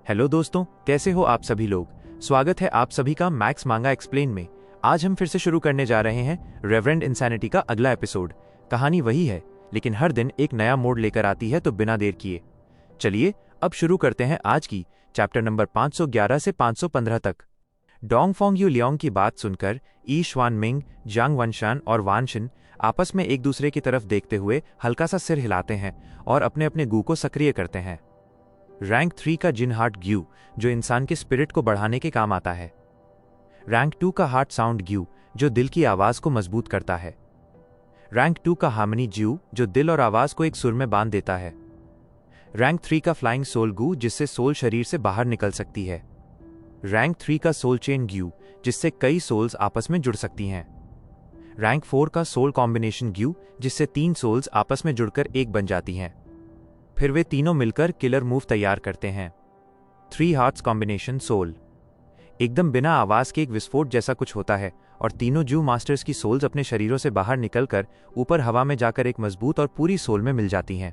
Hello दोस्तों, कैसे हो आप सभी लोग। स्वागत है आप सभी का मैक्स मांगा एक्सप्लेन में। आज हम फिर से शुरू करने जा रहे हैं रेवरेंड इंसैनिटी का अगला एपिसोड। कहानी वही है, लेकिन हर दिन एक नया मोड़ लेकर आती है, तो बिना देर किए चलिए अब शुरू करते हैं आज की चैप्टर नंबर 511 से 515 तक। डोंगफोंग यू लियोंग की बात सुनकर ई श्वानमिंग, जियांग वनशान और वानशिन आपस में एक दूसरे की तरफ देखते हुए हल्का सा सिर हिलाते हैं और अपने अपने गू को सक्रिय करते हैं। रैंक 3 का जिन हार्ट ग्यू, जो इंसान के स्पिरिट को बढ़ाने के काम आता है। रैंक 2 का हार्ट साउंड ग्यू, जो दिल की आवाज को मजबूत करता है। रैंक 2 का हार्मनी ज्यू, जो दिल और आवाज को एक सुर में बांध देता है। रैंक 3 का फ्लाइंग सोल गू, जिससे सोल शरीर से बाहर निकल सकती है। रैंक 3 का सोल चेन ग्यू, जिससे कई सोल्स आपस में जुड़ सकती हैं। रैंक 4 का सोल कॉम्बिनेशन ग्यू, जिससे 3 सोल्स आपस में जुड़कर एक बन जाती हैं। फिर वे तीनों मिलकर किलर मूव तैयार करते हैं। 3 हार्ट्स कॉम्बिनेशन सोल। एकदम बिना आवाज के एक विस्फोट जैसा कुछ होता है और तीनों जू मास्टर्स की सोल्स अपने शरीरों से बाहर निकलकर ऊपर हवा में जाकर एक मजबूत और पूरी सोल में मिल जाती हैं।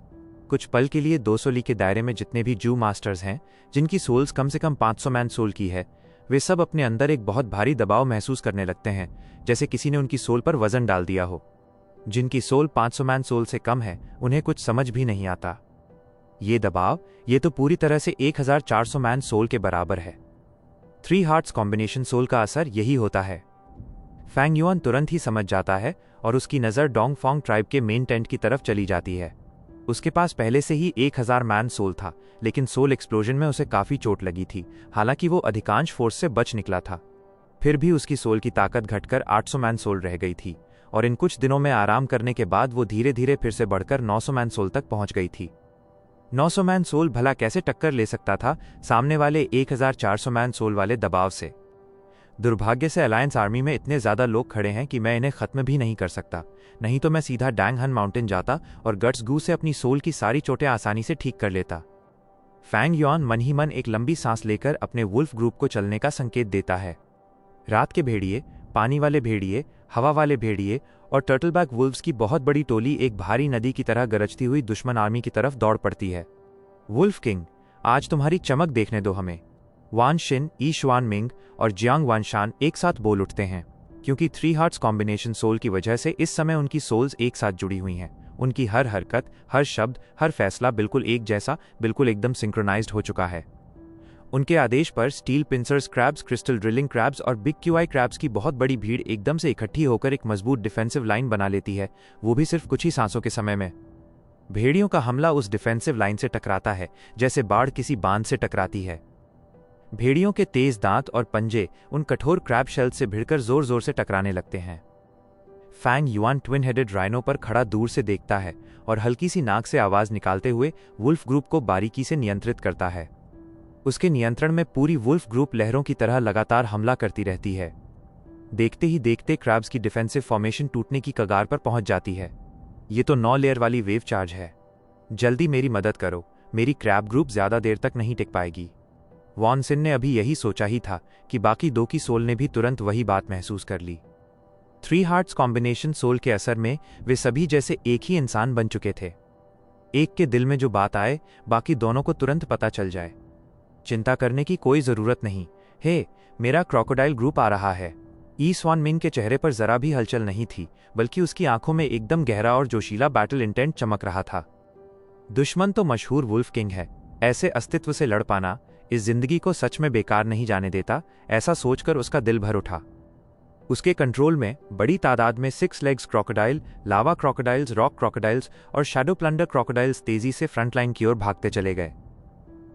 कुछ पल के लिए 200 ली के दायरे में जितने भी जू मास्टर्स हैं, जिनकी सोल्स कम से कम 500 मैन सोल की है, वे सब अपने अंदर एक बहुत भारी दबाव महसूस करने लगते हैं, जैसे किसी ने उनकी सोल पर वजन डाल दिया हो। जिनकी सोल 500 मैन सोल से कम है, उन्हें कुछ समझ भी नहीं आता। ये दबाव, ये तो पूरी तरह से 1400 मैन सोल के बराबर है। 3 हार्ट्स कॉम्बिनेशन सोल का असर यही होता है। फैंग युआन तुरंत ही समझ जाता है और उसकी नज़र डोंगफोंग ट्राइब के मेन टेंट की तरफ चली जाती है। उसके पास पहले से ही 1000 मैन सोल था, लेकिन सोल एक्सप्लोजन में उसे काफ़ी चोट लगी थी। हालांकि वो अधिकांश फोर्स से बच निकला था, फिर भी उसकी सोल की ताकत घटकर 800 मैन सोल रह गई थी और इन कुछ दिनों में आराम करने के बाद वो धीरे धीरे फिर से बढ़कर 900 मैन सोल तक पहुंच गई थी। 900 मैन सोल भला कैसे टक्कर ले सकता था सामने वाले 1400 मैन सोल वाले दबाव से। दुर्भाग्य से अलायंस आर्मी में इतने ज्यादा लोग खड़े हैं कि मैं इन्हें खत्म भी नहीं कर सकता, नहीं तो मैं सीधा डैंग हन माउंटेन जाता और गट्स गू से अपनी सोल की सारी चोटें आसानी से ठीक कर लेता। फैंग युआन मन ही मन एक लंबी सांस लेकर अपने वुल्फ ग्रुप को चलने का संकेत देता है। रात के भेड़िए, पानी वाले भेड़िए, हवा वाले भेड़िए और टर्टलबैक वुल्व्स की बहुत बड़ी टोली एक भारी नदी की तरह गरजती हुई दुश्मन आर्मी की तरफ दौड़ पड़ती है। वुल्फ किंग, आज तुम्हारी चमक देखने दो हमें। वान शिन, ई श्वानमिंग और जियांग वनशान एक साथ बोल उठते हैं, क्योंकि 3 हार्ट्स कॉम्बिनेशन सोल की वजह से इस समय उनकी सोल्स एक साथ जुड़ी हुई हैं। उनकी हर हरकत, हर शब्द, हर फैसला बिल्कुल एक जैसा, बिल्कुल एकदम सिंक्रोनाइज्ड हो चुका है। उनके आदेश पर steel pincers crabs, crystal drilling crabs और बिग क्यूआई क्रैब्स की बहुत बड़ी भीड़ एकदम से इकट्ठी होकर एक मजबूत डिफेंसिव लाइन बना लेती है, वो भी सिर्फ कुछ ही सांसों के समय में। भेड़ियों का हमला उस डिफेंसिव लाइन से टकराता है जैसे बाढ़ किसी बांध से टकराती है। भेड़ियों के तेज दांत और पंजे उन कठोर क्रैब शेल से भिड़कर जोर जोर से टकराने लगते हैं। Fang Yuan twin headed rhino पर खड़ा दूर से देखता है और हल्की सी नाक से आवाज निकालते हुए वुल्फ ग्रुप को बारीकी से नियंत्रित करता है। उसके नियंत्रण में पूरी वुल्फ ग्रुप लहरों की तरह लगातार हमला करती रहती है। देखते ही देखते क्रैब्स की डिफेंसिव फॉर्मेशन टूटने की कगार पर पहुंच जाती है। ये तो 9 लेयर वाली वेव चार्ज है। जल्दी मेरी मदद करो, मेरी क्रैब ग्रुप ज्यादा देर तक नहीं टिक पाएगी। वॉन सिन ने अभी यही सोचा ही था कि बाकी 2 की सोल ने भी तुरंत वही बात महसूस कर ली। 3 हार्ट्स कॉम्बिनेशन सोल के असर में वे सभी जैसे एक ही इंसान बन चुके थे। एक के दिल में जो बात आए, बाकी दोनों को तुरंत पता चल जाए। चिंता करने की कोई जरूरत नहीं। हे, मेरा क्रोकोडाइल ग्रुप आ रहा है। ई श्वानमिंग के चेहरे पर जरा भी हलचल नहीं थी, बल्कि उसकी आंखों में एकदम गहरा और जोशीला बैटल इंटेंट चमक रहा था। दुश्मन तो मशहूर वुल्फ किंग है, ऐसे अस्तित्व से लड़ पाना इस जिंदगी को सच में बेकार नहीं जाने देता, ऐसा सोचकर उसका दिल भर उठा। उसके कंट्रोल में बड़ी तादाद में 6 लेग्स क्रोकोडाइल, लावा क्रोकोडाइल्स, रॉक क्रोकोडाइल्स और शैडो प्लंडर क्रोकोडाइल्स तेजी से फ्रंटलाइन की ओर भागते चले गए।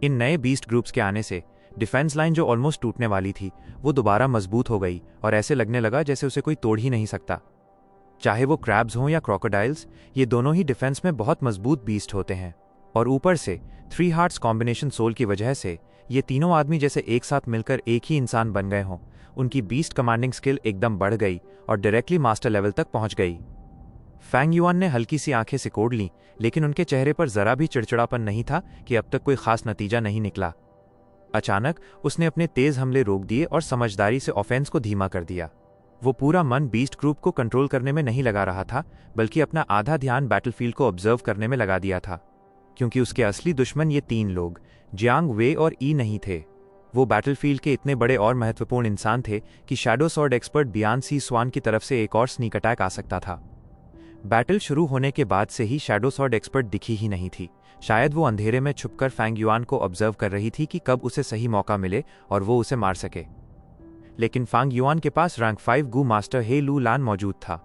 इन नए बीस्ट ग्रुप्स के आने से डिफेंस लाइन जो ऑलमोस्ट टूटने वाली थी, वो दोबारा मजबूत हो गई और ऐसे लगने लगा जैसे उसे कोई तोड़ ही नहीं सकता। चाहे वो क्रैब्स हों या क्रोकोडाइल्स, ये दोनों ही डिफेंस में बहुत मजबूत बीस्ट होते हैं। और ऊपर से 3 हार्ट्स कॉम्बिनेशन सोल की वजह से ये तीनों आदमी जैसे एक साथ मिलकर एक ही इंसान बन गए हों। उनकी बीस्ट कमांडिंग स्किल एकदम बढ़ गई और डायरेक्टली मास्टर लेवल तक पहुंच गई। फैंग युआन ने हल्की सी आंखें सिकोड़ लीं, लेकिन उनके चेहरे पर जरा भी चिड़चिड़ापन नहीं था कि अब तक कोई खास नतीजा नहीं निकला। अचानक उसने अपने तेज हमले रोक दिए और समझदारी से ऑफेंस को धीमा कर दिया। वो पूरा मन बीस्ट ग्रुप को कंट्रोल करने में नहीं लगा रहा था, बल्कि अपना आधा ध्यान बैटलफील्ड को ऑब्जर्व करने में लगा दिया था, क्योंकि उसके असली दुश्मन ये 3 लोग, जियांग वे और ई नहीं थे। वो बैटलफील्ड के इतने बड़े और महत्वपूर्ण इंसान थे कि शैडो स्वॉर्ड एक्सपर्ट बियान सी स्वान की तरफ से एक और स्नीक अटैक आ सकता था। बैटल शुरू होने के बाद से ही शैडो स्वॉर्ड एक्सपर्ट दिखी ही नहीं थी। शायद वो अंधेरे में छुपकर फैंग युआन को ऑब्जर्व कर रही थी कि कब उसे सही मौका मिले और वो उसे मार सके। लेकिन फैंग युआन के पास रैंक 5 गू मास्टर हे लू लान मौजूद था।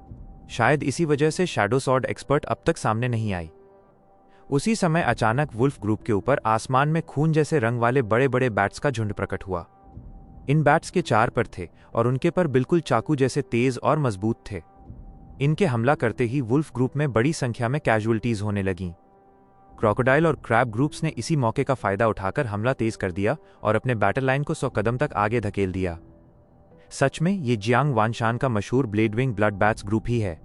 शायद इसी वजह से शैडो स्वॉर्ड एक्सपर्ट अब तक सामने नहीं आई। उसी समय अचानक वुल्फ ग्रुप के ऊपर आसमान में खून जैसे रंग वाले बड़े बड़े बैट्स का झुंड प्रकट हुआ। इन बैट्स के 4 पर थे और उनके पर बिल्कुल चाकू जैसे तेज और मजबूत थे। इनके हमला करते ही वुल्फ ग्रुप में बड़ी संख्या में कैजुअल्टीज होने लगीं। क्रोकोडाइल और क्रैब ग्रुप्स ने इसी मौके का फायदा उठाकर हमला तेज कर दिया और अपने बैटल लाइन को 100 कदम तक आगे धकेल दिया। सच में ये जियांग वानशान का मशहूर ब्लेडविंग ब्लड बैट्स ग्रुप ही है।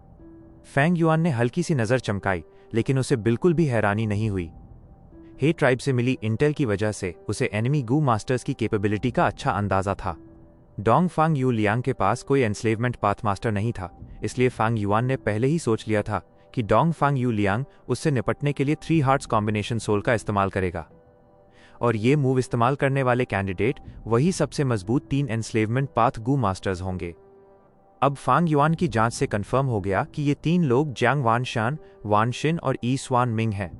फैंग युआन ने हल्की सी नजर चमकाई, लेकिन उसे बिल्कुल भी हैरानी नहीं हुई। हे ट्राइब से मिली इंटेल की वजह से उसे एनिमी गू मास्टर्स की कैपेबिलिटी का अच्छा अंदाजा था। डोंग फांग यू लियांग के पास कोई एनस्लेवमेंट पाथ मास्टर नहीं था, इसलिए फैंग युआन ने पहले ही सोच लिया था कि डोंग फांग यू लियांग उससे निपटने के लिए 3 हार्ट्स कॉम्बिनेशन सोल का इस्तेमाल करेगा। और ये मूव इस्तेमाल करने वाले कैंडिडेट वही सबसे मजबूत 3 एनस्लेवमेंट पाथ गू मास्टर्स होंगे। अब फांग युआन की जांच से कंफर्म हो गया कि ये 3 लोग जियांग वानशान, वानशिन और ई स्वान मिंग हैं।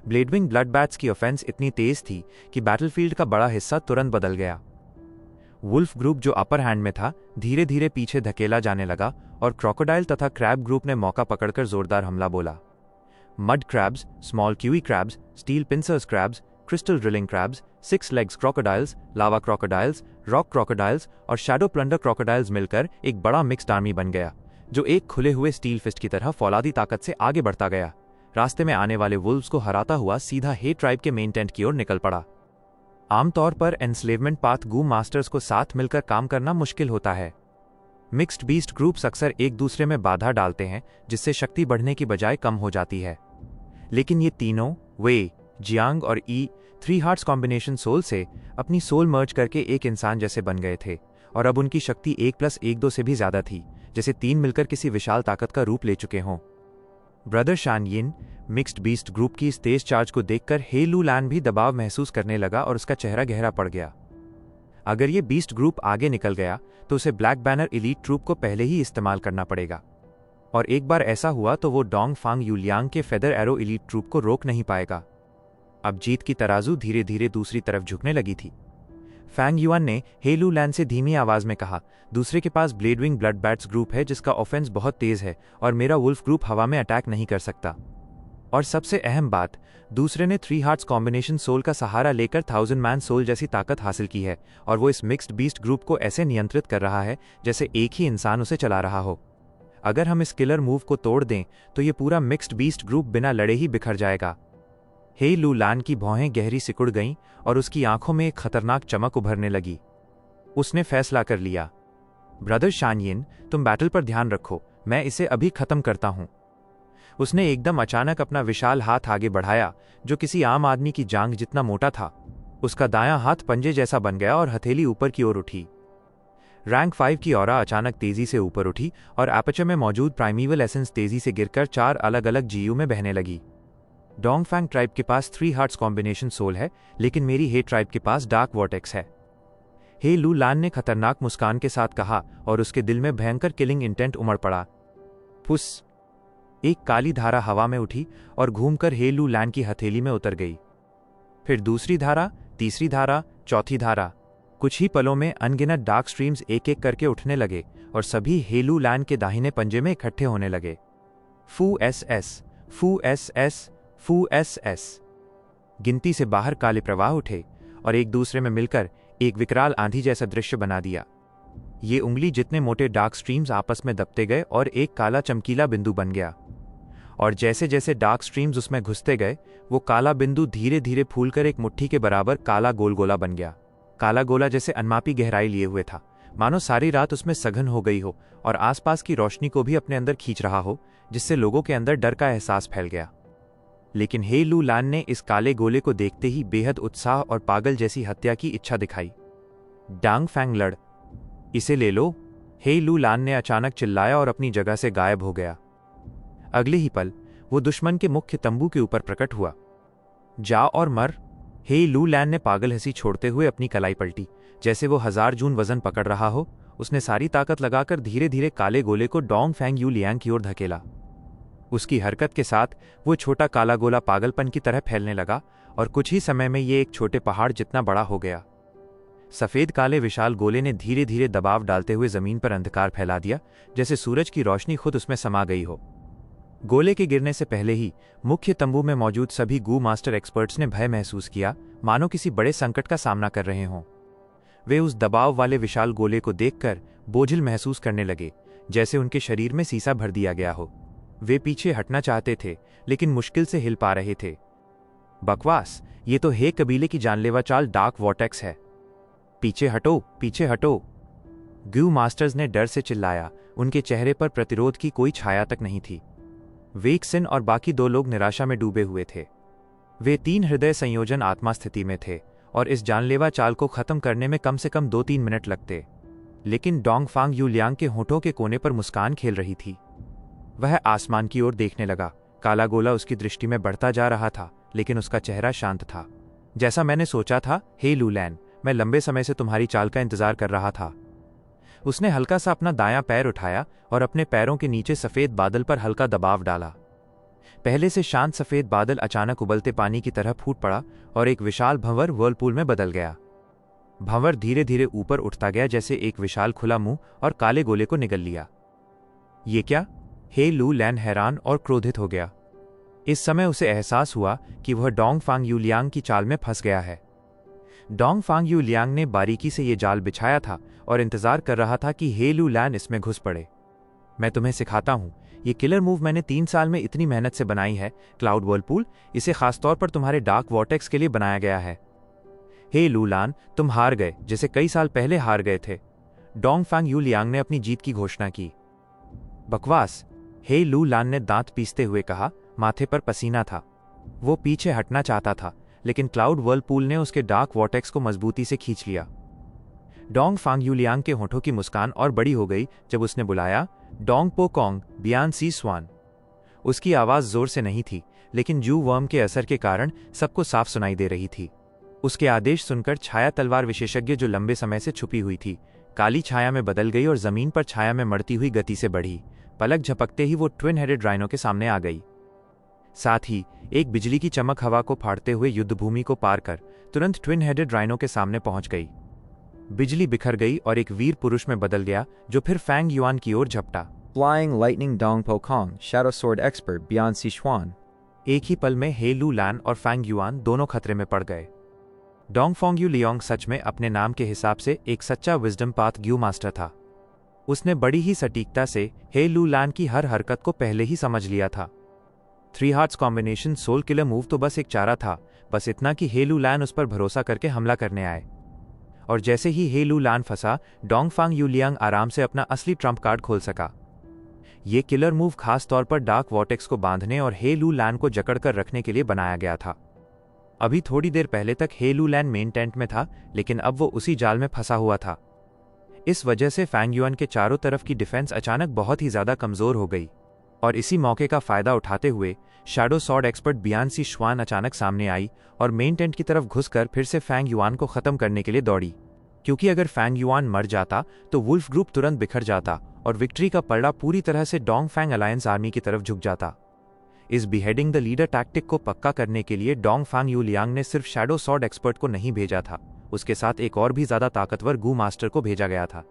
ब्लेडविंग ब्लड बैट्स की ऑफेंस इतनी तेज थी कि बैटलफील्ड का बड़ा हिस्सा तुरंत बदल गया। वुल्फ ग्रुप जो अपर हैंड में था धीरे धीरे पीछे धकेला जाने लगा और क्रोकोडाइल तथा क्रैब ग्रुप ने मौका पकड़कर जोरदार हमला बोला। मड क्रैब्स, स्मॉल क्यूई crabs, steel pincers crabs, crystal drilling crabs, 6 legs crocodiles, lava crocodiles, rock crocodiles और शैडो प्लंडर क्रोकोडाइल्स मिलकर एक बड़ा मिक्स्ड आर्मी बन गया, जो एक खुले हुए स्टील फिस्ट की तरह फौलादी ताकत से आगे बढ़ता गया। रास्ते में आने वाले वुल्व्स को हराता हुआ सीधा हे ट्राइब के मेन टेंट की ओर निकल पड़ा। आमतौर पर एनस्लेवमेंट पाथ गू मास्टर्स को साथ मिलकर काम करना मुश्किल होता है। मिक्स्ड बीस्ट ग्रुप्स अक्सर एक दूसरे में बाधा डालते हैं, जिससे शक्ति बढ़ने की बजाय कम हो जाती है। लेकिन ये तीनों वे, जियांग और ई 3 हार्ट्स कॉम्बिनेशन सोल से अपनी सोल मर्ज करके एक इंसान जैसे बन गए थे और अब उनकी शक्ति 1+1 2 से भी ज्यादा थी, जैसे 3 मिलकर किसी विशाल ताकत का रूप ले चुके हों। ब्रदर शान यिन मिक्स्ड बीस्ट ग्रुप की इस तेज चार्ज को देखकर हे लू लान भी दबाव महसूस करने लगा और उसका चेहरा गहरा पड़ गया। अगर ये बीस्ट ग्रुप आगे निकल गया तो उसे ब्लैक बैनर एलीट ट्रूप को पहले ही इस्तेमाल करना पड़ेगा, और एक बार ऐसा हुआ तो वो डोंग फांग यूलियांग के फेदर एरो एलीट ट्रूप को रोक नहीं पाएगा। अब जीत की तराजू धीरे धीरे दूसरी तरफ झुकने लगी थी। फैंग युआन ने हे लू लान से धीमी आवाज में कहा, दूसरे के पास ब्लेडविंग ब्लड बैट्स ग्रुप है जिसका ऑफेंस बहुत तेज है और मेरा वुल्फ ग्रुप हवा में अटैक नहीं कर सकता। और सबसे अहम बात, दूसरे ने 3 हार्ट्स कॉम्बिनेशन सोल का सहारा लेकर 1000 मैन सोल जैसी ताकत हासिल की है और वो इस मिक्स्ड बीस्ट ग्रुप को ऐसे नियंत्रित कर रहा है जैसे एक ही इंसान उसे चला रहा हो। अगर हम इस किलर मूव को तोड़ दें तो ये पूरा मिक्स्ड बीस्ट ग्रुप बिना लड़े ही बिखर जाएगा। हे लू लान की भौहें गहरी सिकुड़ गईं और उसकी आंखों में एक खतरनाक चमक उभरने लगी। उसने फैसला कर लिया, ब्रदर शान यिन, तुम बैटल पर ध्यान रखो, मैं इसे अभी खत्म करता हूं। उसने एकदम अचानक अपना विशाल हाथ आगे बढ़ाया जो किसी आम आदमी की जांघ जितना मोटा था। उसका दायां हाथ पंजे जैसा बन गया और हथेली ऊपर की ओर उठी। रैंक 5 की ऑरा अचानक तेजी से ऊपर उठी और एपर्चर में मौजूद प्राइमीवल एसेंस तेजी से गिरकर 4 अलग अलग जीयू में बहने लगी। डोंग फैंग ट्राइब के पास 3 हार्ट्स कॉम्बिनेशन सोल है, लेकिन मेरी हे ट्राइब के पास डार्क वॉर्टेक्स है। हे लू लान ने खतरनाक मुस्कान के साथ कहा और उसके दिल में भयंकर किलिंग इंटेंट उमड़ पड़ा। फुस! एक काली धारा हवा में उठी और घूमकर हे लू लान की हथेली में उतर गई। फिर दूसरी धारा, तीसरी धारा, चौथी धारा। कुछ ही पलों में अनगिनत डार्क स्ट्रीम्स एक एक करके उठने लगे और सभी हे लू लान के दाहिने पंजे में इकट्ठे होने लगे। फू एस एस, फू एस एस, फू एस एस। गिनती से बाहर काले प्रवाह उठे और एक दूसरे में मिलकर एक विकराल आंधी जैसा दृश्य बना दिया। ये उंगली जितने मोटे डार्क स्ट्रीम्स आपस में दबते गए और एक काला चमकीला बिंदु बन गया, और जैसे जैसे डार्क स्ट्रीम्स उसमें घुसते गए वो काला बिंदु धीरे धीरे फूलकर एक मुट्ठी के बराबर काला गोल गोला बन गया। काला गोला जैसे अनमापी गहराई लिए हुए था, मानो सारी रात उसमें सघन हो गई हो और आसपास की रोशनी को भी अपने अंदर खींच रहा हो, जिससे लोगों के अंदर डर का एहसास फैल गया। लेकिन हे लू लान ने इस काले गोले को देखते ही बेहद उत्साह और पागल जैसी हत्या की इच्छा दिखाई। डांग फैंग लड़, इसे ले लो, हे लू लान ने अचानक चिल्लाया और अपनी जगह से गायब हो गया। अगले ही पल वो दुश्मन के मुख्य तंबू के ऊपर प्रकट हुआ। जा और मर, हे लू लैन ने पागल हंसी छोड़ते हुए अपनी कलाई पलटी, जैसे वो 1000 जून वजन पकड़ रहा हो। उसने सारी ताकत लगाकर धीरे धीरे काले गोले को डोंग फेंग यू लियांग की ओर धकेला। उसकी हरकत के साथ वो छोटा काला गोला पागलपन की तरह फैलने लगा और कुछ ही समय में ये एक छोटे पहाड़ जितना बड़ा हो गया। सफेद काले विशाल गोले ने धीरे धीरे दबाव डालते हुए जमीन पर अंधकार फैला दिया, जैसे सूरज की रोशनी खुद उसमें समा गई हो। गोले के गिरने से पहले ही मुख्य तंबू में मौजूद सभी गू मास्टर एक्सपर्ट्स ने भय महसूस किया, मानो किसी बड़े संकट का सामना कर रहे हों। वे उस दबाव वाले विशाल गोले को देखकर बोझिल महसूस करने लगे, जैसे उनके शरीर में सीसा भर दिया गया हो। वे पीछे हटना चाहते थे, लेकिन मुश्किल से हिल पा रहे थे। बकवास, ये तो हे कबीले की जानलेवा चाल डार्क वॉर्टेक्स है। पीछे हटो, पीछे हटो। गू मास्टर्स ने डर से चिल्लाया। उनके चेहरे पर प्रतिरोध की कोई छाया तक नहीं थी। वेक्सिन और बाकी 2 लोग निराशा में डूबे हुए थे। वे 3 हृदय संयोजन आत्मा स्थिति में थे और इस जानलेवा चाल को खत्म करने में कम से कम 2-3 मिनट लगते। लेकिन डोंग फांग यू लियांग के होठों के कोने पर मुस्कान खेल रही थी। वह आसमान की ओर देखने लगा। काला गोला उसकी दृष्टि में बढ़ता जा रहा था, लेकिन उसका चेहरा शांत था। जैसा मैंने सोचा था, हे लू लैन, मैं लंबे समय से तुम्हारी चाल का इंतजार कर रहा था। उसने हल्का सा अपना दायां पैर उठाया और अपने पैरों के नीचे सफेद बादल पर हल्का दबाव डाला। पहले से शांत सफेद बादल अचानक उबलते पानी की तरह फूट पड़ा और एक विशाल भंवर व्हर्लपूल में बदल गया। भंवर धीरे धीरे ऊपर उठता गया, जैसे एक विशाल खुला मुंह, और काले गोले को निगल लिया। ये क्या? हे लू लैन हैरान और क्रोधित हो गया। इस समय उसे एहसास हुआ कि वह डोंग फांग यू लियांग की चाल में फंस गया है। डोंग फांग यू लियांग ने बारीकी से ये जाल बिछाया था और इंतजार कर रहा था कि हे लू लैन इसमें घुस पड़े। मैं तुम्हें सिखाता हूं। ये किलर मूव मैंने 3 साल में इतनी मेहनत से बनाई है, क्लाउड व्हर्लपूल। इसे खासतौर पर तुम्हारे डार्क वॉर्टेक्स के लिए बनाया गया है। हे लू लैन, तुम हार गए, जैसे कई साल पहले हार गए थे। डोंग फांग यू लियांग ने अपनी जीत की घोषणा की। बकवास, हे लू लैन ने दांत पीसते हुए कहा। माथे पर पसीना था। वो पीछे हटना चाहता था, लेकिन क्लाउड व्हर्लपूल ने उसके डार्क वॉर्टेक्स को मजबूती से खींच लिया। डोंग फांग यू लियांग के होठों की मुस्कान और बड़ी हो गई जब उसने बुलाया, डोंग पो कोंग बियान सी स्वान। उसकी आवाज जोर से नहीं थी, लेकिन जू वर्म के असर के कारण सबको साफ सुनाई दे रही थी। उसके आदेश सुनकर छाया तलवार विशेषज्ञ, जो लंबे समय से छुपी हुई थी, काली छाया में बदल गई और जमीन पर छाया में मरती हुई गति से बढ़ी। पलक झपकते ही वो ट्विन हेडेड राइनो के सामने आ गई। साथ ही एक बिजली की चमक हवा को फाड़ते हुए युद्धभूमि को पार कर तुरंत ट्विन हेडेड राइनो के सामने पहुंच गई। बिजली बिखर गई और एक वीर पुरुष में बदल गया, जो फिर फैंग युआन की ओर झपटा। Flying Lightning Dong Po Kong, Shadow Sword Expert Bian Sichuan। एक ही पल में हे लू लैन और फैंग युआन दोनों खतरे में पड़ गए। डोंग फांग यू लियांग सच में अपने नाम के हिसाब से एक सच्चा विजडम पाथ ग्यू मास्टर था। उसने बड़ी ही सटीकता से हे लू लैन की हर हरकत को पहले ही समझ लिया था। 3 hearts combination soul killer move तो बस एक चारा था, बस इतना कि हे लू लैन उस पर भरोसा करके हमला करने आए। और जैसे ही हे लू लैन फंसा, डोंग फांग यू लियांग आराम से अपना असली ट्रम्प कार्ड खोल सका। ये किलर मूव खास तौर पर डार्क वॉर्टेक्स को बांधने और हे लू लैन को जकड़कर रखने के लिए बनाया गया था। अभी थोड़ी देर पहले तक हे लू लैन मेन टेंट में था, लेकिन अब वो उसी जाल में फंसा हुआ था। इस वजह से फैंग युआन के चारों तरफ की डिफेंस अचानक बहुत ही ज्यादा कमजोर हो गई। और इसी मौके का फायदा उठाते हुए शैडो सॉर्ड एक्सपर्ट बियान सी श्वान अचानक सामने आई और मेन टेंट की तरफ घुसकर फिर से फैंग युआन को खत्म करने के लिए दौड़ी। क्योंकि अगर फैंग युआन मर जाता तो वुल्फ ग्रुप तुरंत बिखर जाता और विक्ट्री का पलड़ा पूरी तरह से डोंग फैंग अलायंस आर्मी की तरफ झुक जाता। इस बिहेडिंग द लीडर टैक्टिक को पक्का करने के लिए डोंग फांग यू लियांग ने सिर्फ शैडो सॉर्ड एक्सपर्ट को नहीं भेजा था, उसके साथ एक और भी ज्यादा ताकतवर गू मास्टर को भेजा गया था।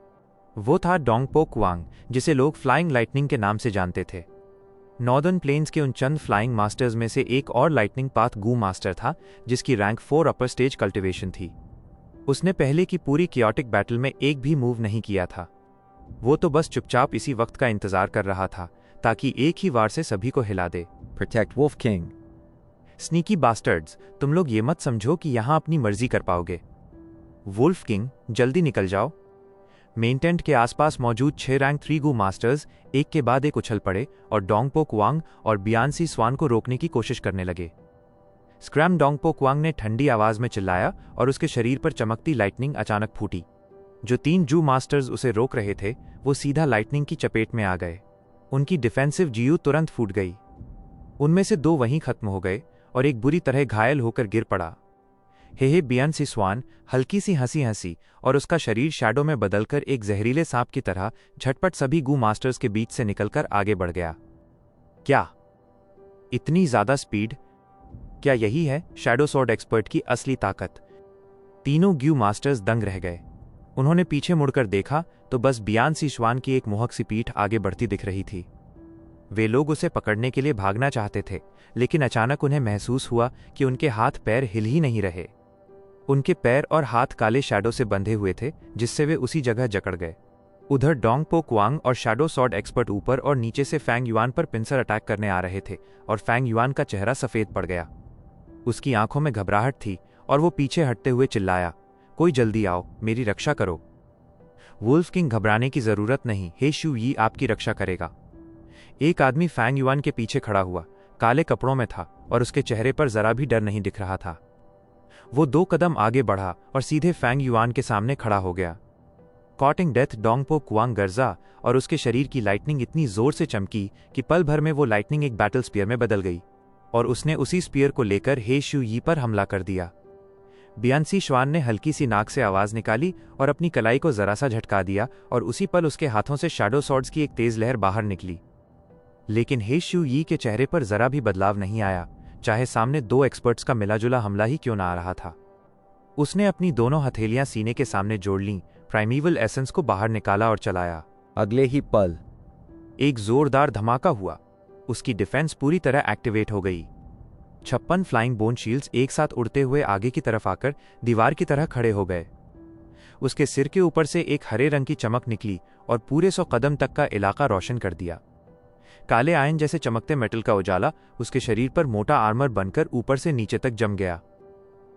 वो था डोंग पो क्वांग, जिसे लोग फ्लाइंग लाइटनिंग के नाम से जानते थे। नॉर्दर्न प्लेन्स के उन चंद फ्लाइंग मास्टर्स में से एक और लाइटनिंग पाथ गू मास्टर था, जिसकी रैंक 4 अपर स्टेज कल्टिवेशन थी। उसने पहले की पूरी कियोटिक बैटल में एक भी मूव नहीं किया था। वो तो बस चुपचाप इसी वक्त का इंतजार कर रहा था ताकि एक ही वार से सभी को हिला दे। Protect Wolf King। Sneaky bastards, तुम लोग ये मत समझो कि यहां अपनी मर्जी कर पाओगे। वुल्फ किंग, जल्दी निकल जाओ। मेन टेंट के आसपास मौजूद 6 रैंक 3 गू मास्टर्स एक के बाद एक उछल पड़े और डोंग पो क्वांग और बियान सी स्वान को रोकने की कोशिश करने लगे। स्क्रैम डोंग पो क्वांग ने ठंडी आवाज में चिल्लाया और उसके शरीर पर चमकती लाइटनिंग अचानक फूटी। जो 3 जू मास्टर्स उसे रोक रहे थे, वो सीधा लाइटनिंग की चपेट में आ गए। उनकी डिफेंसिव जीयू तुरंत फूट गई। उनमें से 2 वहीं खत्म हो गए और एक बुरी तरह घायल होकर गिर पड़ा। हे बियान सी स्वान हल्की सी हंसी हंसी और उसका शरीर शैडो में बदलकर एक जहरीले सांप की तरह झटपट सभी गू मास्टर्स के बीच से निकलकर आगे बढ़ गया। क्या इतनी ज्यादा स्पीड? क्या यही है शैडो स्वॉर्ड एक्सपर्ट की असली ताकत? तीनों ग्यू मास्टर्स दंग रह गए। उन्होंने पीछे मुड़कर देखा तो बस बियान सी श्वान की एक मोहक सी पीठ आगे बढ़ती दिख रही थी। वे लोग उसे पकड़ने के लिए भागना चाहते थे, लेकिन अचानक उन्हें महसूस हुआ कि उनके हाथ पैर हिल ही नहीं रहे। उनके पैर और हाथ काले शैडो से बंधे हुए थे, जिससे वे उसी जगह जकड़ गए। उधर डोंग पो क्वांग और शैडो स्वॉर्ड एक्सपर्ट ऊपर और नीचे से फैंग युआन पर पिंसर अटैक करने आ रहे थे और फैंग युआन का चेहरा सफेद पड़ गया। उसकी आंखों में घबराहट थी और वो पीछे हटते हुए चिल्लाया, कोई जल्दी आओ, मेरी रक्षा करो। वुल्फ किंग, घबराने की जरूरत नहीं, हे शू यी आपकी रक्षा करेगा। एक आदमी फैंग युआन के पीछे खड़ा हुआ, काले कपड़ों में था और उसके चेहरे पर जरा भी डर नहीं दिख रहा था। वो 2 कदम आगे बढ़ा और सीधे फैंग युआन के सामने खड़ा हो गया। कॉटिंग डेथ डोंग पो क्वांग गर्जा और उसके शरीर की लाइटनिंग इतनी जोर से चमकी कि पल भर में वो लाइटनिंग एक बैटल स्पीयर में बदल गई और उसने उसी स्पीयर को लेकर हे शू यी पर हमला कर दिया। बियानसी श्वान ने हल्की सी नाक से आवाज निकाली और अपनी कलाई को जरा सा झटका दिया और उसी पल उसके हाथों से शैडो स्वॉर्ड्स की एक तेज लहर बाहर निकली। लेकिन हे शू यी के चेहरे पर जरा भी बदलाव नहीं आया, चाहे सामने 2 एक्सपर्ट्स का मिलाजुला हमला ही क्यों ना आ रहा था। उसने अपनी दोनों हथेलियां सीने के सामने जोड़ लीं, प्राइमीवल एसेंस को बाहर निकाला और चलाया। अगले ही पल एक जोरदार धमाका हुआ। उसकी डिफेंस पूरी तरह एक्टिवेट हो गई। 56 फ्लाइंग बोन शील्ड्स एक साथ उड़ते हुए आगे की तरफ आकर दीवार की तरह खड़े हो गए। उसके सिर के ऊपर से एक हरे रंग की चमक निकली और पूरे 100 कदम तक का इलाका रोशन कर दिया। काले आयन जैसे चमकते मेटल का उजाला उसके शरीर पर मोटा आर्मर बनकर ऊपर से नीचे तक जम गया।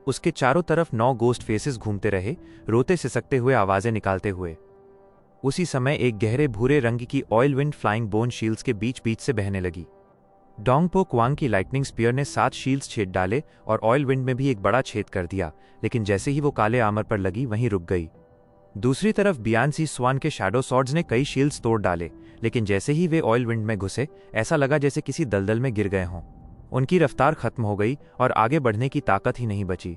उसके चारों तरफ 9 गोस्ट फेसेस घूमते रहे, रोते सिसकते हुए आवाजें निकालते हुए। उसी समय एक गहरे भूरे रंग की oil wind flying bone shields के बीच बीच से बहने लगी। डोंग पो क्वांग की लाइटनिंग स्पीयर ने 7 शील्ड्स छेद डाले और ऑयल विंड में भी एक बड़ा छेद कर दिया, लेकिन जैसे ही वो काले आर्मर पर लगी वहीं रुक गई। दूसरी तरफ बियानसी स्वान के शैडो स्वॉर्ड्स ने कई शील्ड्स तोड़ डाले, लेकिन जैसे ही वे ऑयल विंड में घुसे ऐसा लगा जैसे किसी दलदल में गिर गए हों। उनकी रफ्तार खत्म हो गई और आगे बढ़ने की ताकत ही नहीं बची।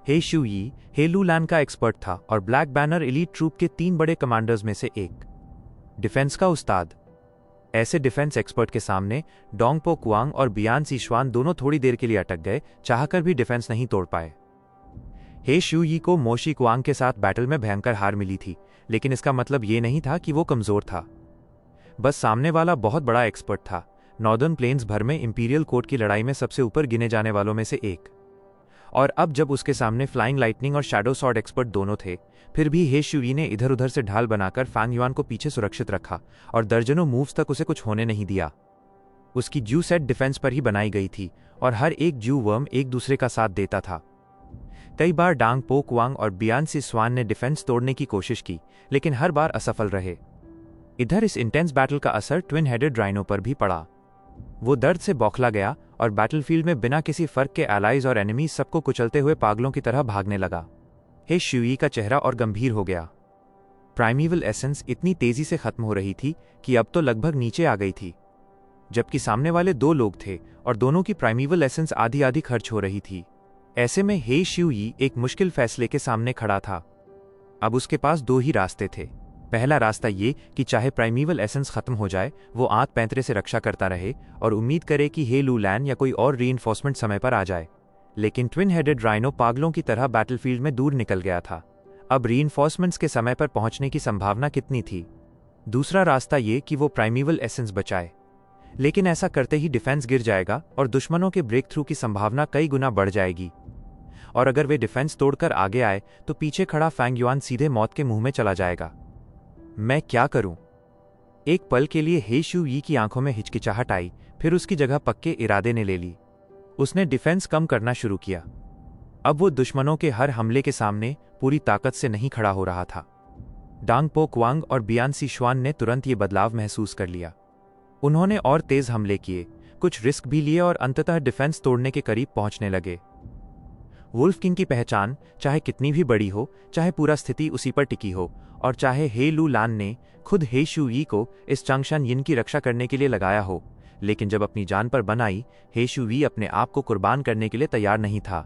हे शू यी हे लू लैन का एक्सपर्ट था और ब्लैक बैनर एलीट ट्रूप के 3 बड़े कमांडर्स में से एक, डिफेंस का उस्ताद। ऐसे डिफेंस एक्सपर्ट के सामने डोंग पो क्वांग और बियान सी श्वान दोनों थोड़ी देर के लिए अटक गए, चाहकर भी डिफेंस नहीं तोड़ पाए। हे शू यी को मोशी क्वांग के साथ बैटल में भयंकर हार मिली थी, लेकिन इसका मतलब ये नहीं था कि वो कमजोर था। बस सामने वाला बहुत बड़ा एक्सपर्ट था, नॉर्दर्न प्लेन्स भर में इंपीरियल कोर्ट की लड़ाई में सबसे ऊपर गिने जाने वालों में से एक। और अब जब उसके सामने फ्लाइंग लाइटनिंग और शैडो स्वॉर्ड एक्सपर्ट दोनों थे, फिर भी हे शू यी ने इधर उधर से ढाल बनाकर फैंग युआन को पीछे सुरक्षित रखा और दर्जनों मूव्स तक उसे कुछ होने नहीं दिया। उसकी ज्यू सेट डिफेंस पर ही बनाई गई थी और हर एक ज्यू वर्म एक दूसरे का साथ देता था। कई बार डांग पो क्वांग और बियान सी स्वान ने डिफेंस तोड़ने की कोशिश की, लेकिन हर बार असफल रहे। इधर इस इंटेंस बैटल का असर ट्विन हेडेड राइनो पर भी पड़ा। वो दर्द से बौखला गया और बैटलफील्ड में बिना किसी फर्क के एलाइज और एनिमीज सबको कुचलते हुए पागलों की तरह भागने लगा। हे शू यी का चेहरा और गंभीर हो गया। प्राइमीवल एसेंस इतनी तेजी से खत्म हो रही थी कि अब तो लगभग नीचे आ गई थी, जबकि सामने वाले 2 लोग थे और दोनों की प्राइमीवल एसेंस आधी आधी खर्च हो रही थी। ऐसे में हे शू यी एक मुश्किल फैसले के सामने खड़ा था। अब उसके पास 2 ही रास्ते थे। पहला रास्ता ये कि चाहे प्राइमीवल एसेंस खत्म हो जाए, वो आंत पैंतरे से रक्षा करता रहे और उम्मीद करे कि हे लू लैन या कोई और रीइंफोर्समेंट समय पर आ जाए। लेकिन ट्विन हेडेड राइनो पागलों की तरह बैटलफील्ड में दूर निकल गया था। अब रीइंफोर्समेंट्स के समय पर पहुंचने की संभावना कितनी थी? दूसरा रास्ता ये कि वो प्राइमीवल एसेंस बचाए, लेकिन ऐसा करते ही डिफेंस गिर जाएगा और दुश्मनों के ब्रेक थ्रू की संभावना कई गुना बढ़ जाएगी। और अगर वे डिफेंस तोड़कर आगे आए तो पीछे खड़ा फैंग युआन सीधे मौत के मुंह में चला जाएगा। मैं क्या करूं? एक पल के लिए हे शू यी की आंखों में हिचकिचाहट आई, फिर उसकी जगह पक्के इरादे ने ले ली। उसने डिफेंस कम करना शुरू किया। अब वो दुश्मनों के हर हमले के सामने पूरी ताकत से नहीं खड़ा हो रहा था। डांग पो क्वांग और बियान सी श्वान ने तुरंत ये बदलाव महसूस कर लिया। उन्होंने और तेज हमले किए, कुछ रिस्क भी लिए और अंततः डिफेंस तोड़ने के करीब पहुंचने लगे। वुल्फ किंग की पहचान चाहे कितनी भी बड़ी हो, चाहे पूरा स्थिति उसी पर टिकी हो, और चाहे हे लू लान ने खुद हे शू यी को इस चंगशन यिन की रक्षा करने के लिए लगाया हो, लेकिन जब अपनी जान पर बन आई, हे शू यी अपने आप को कुर्बान करने के लिए तैयार नहीं था।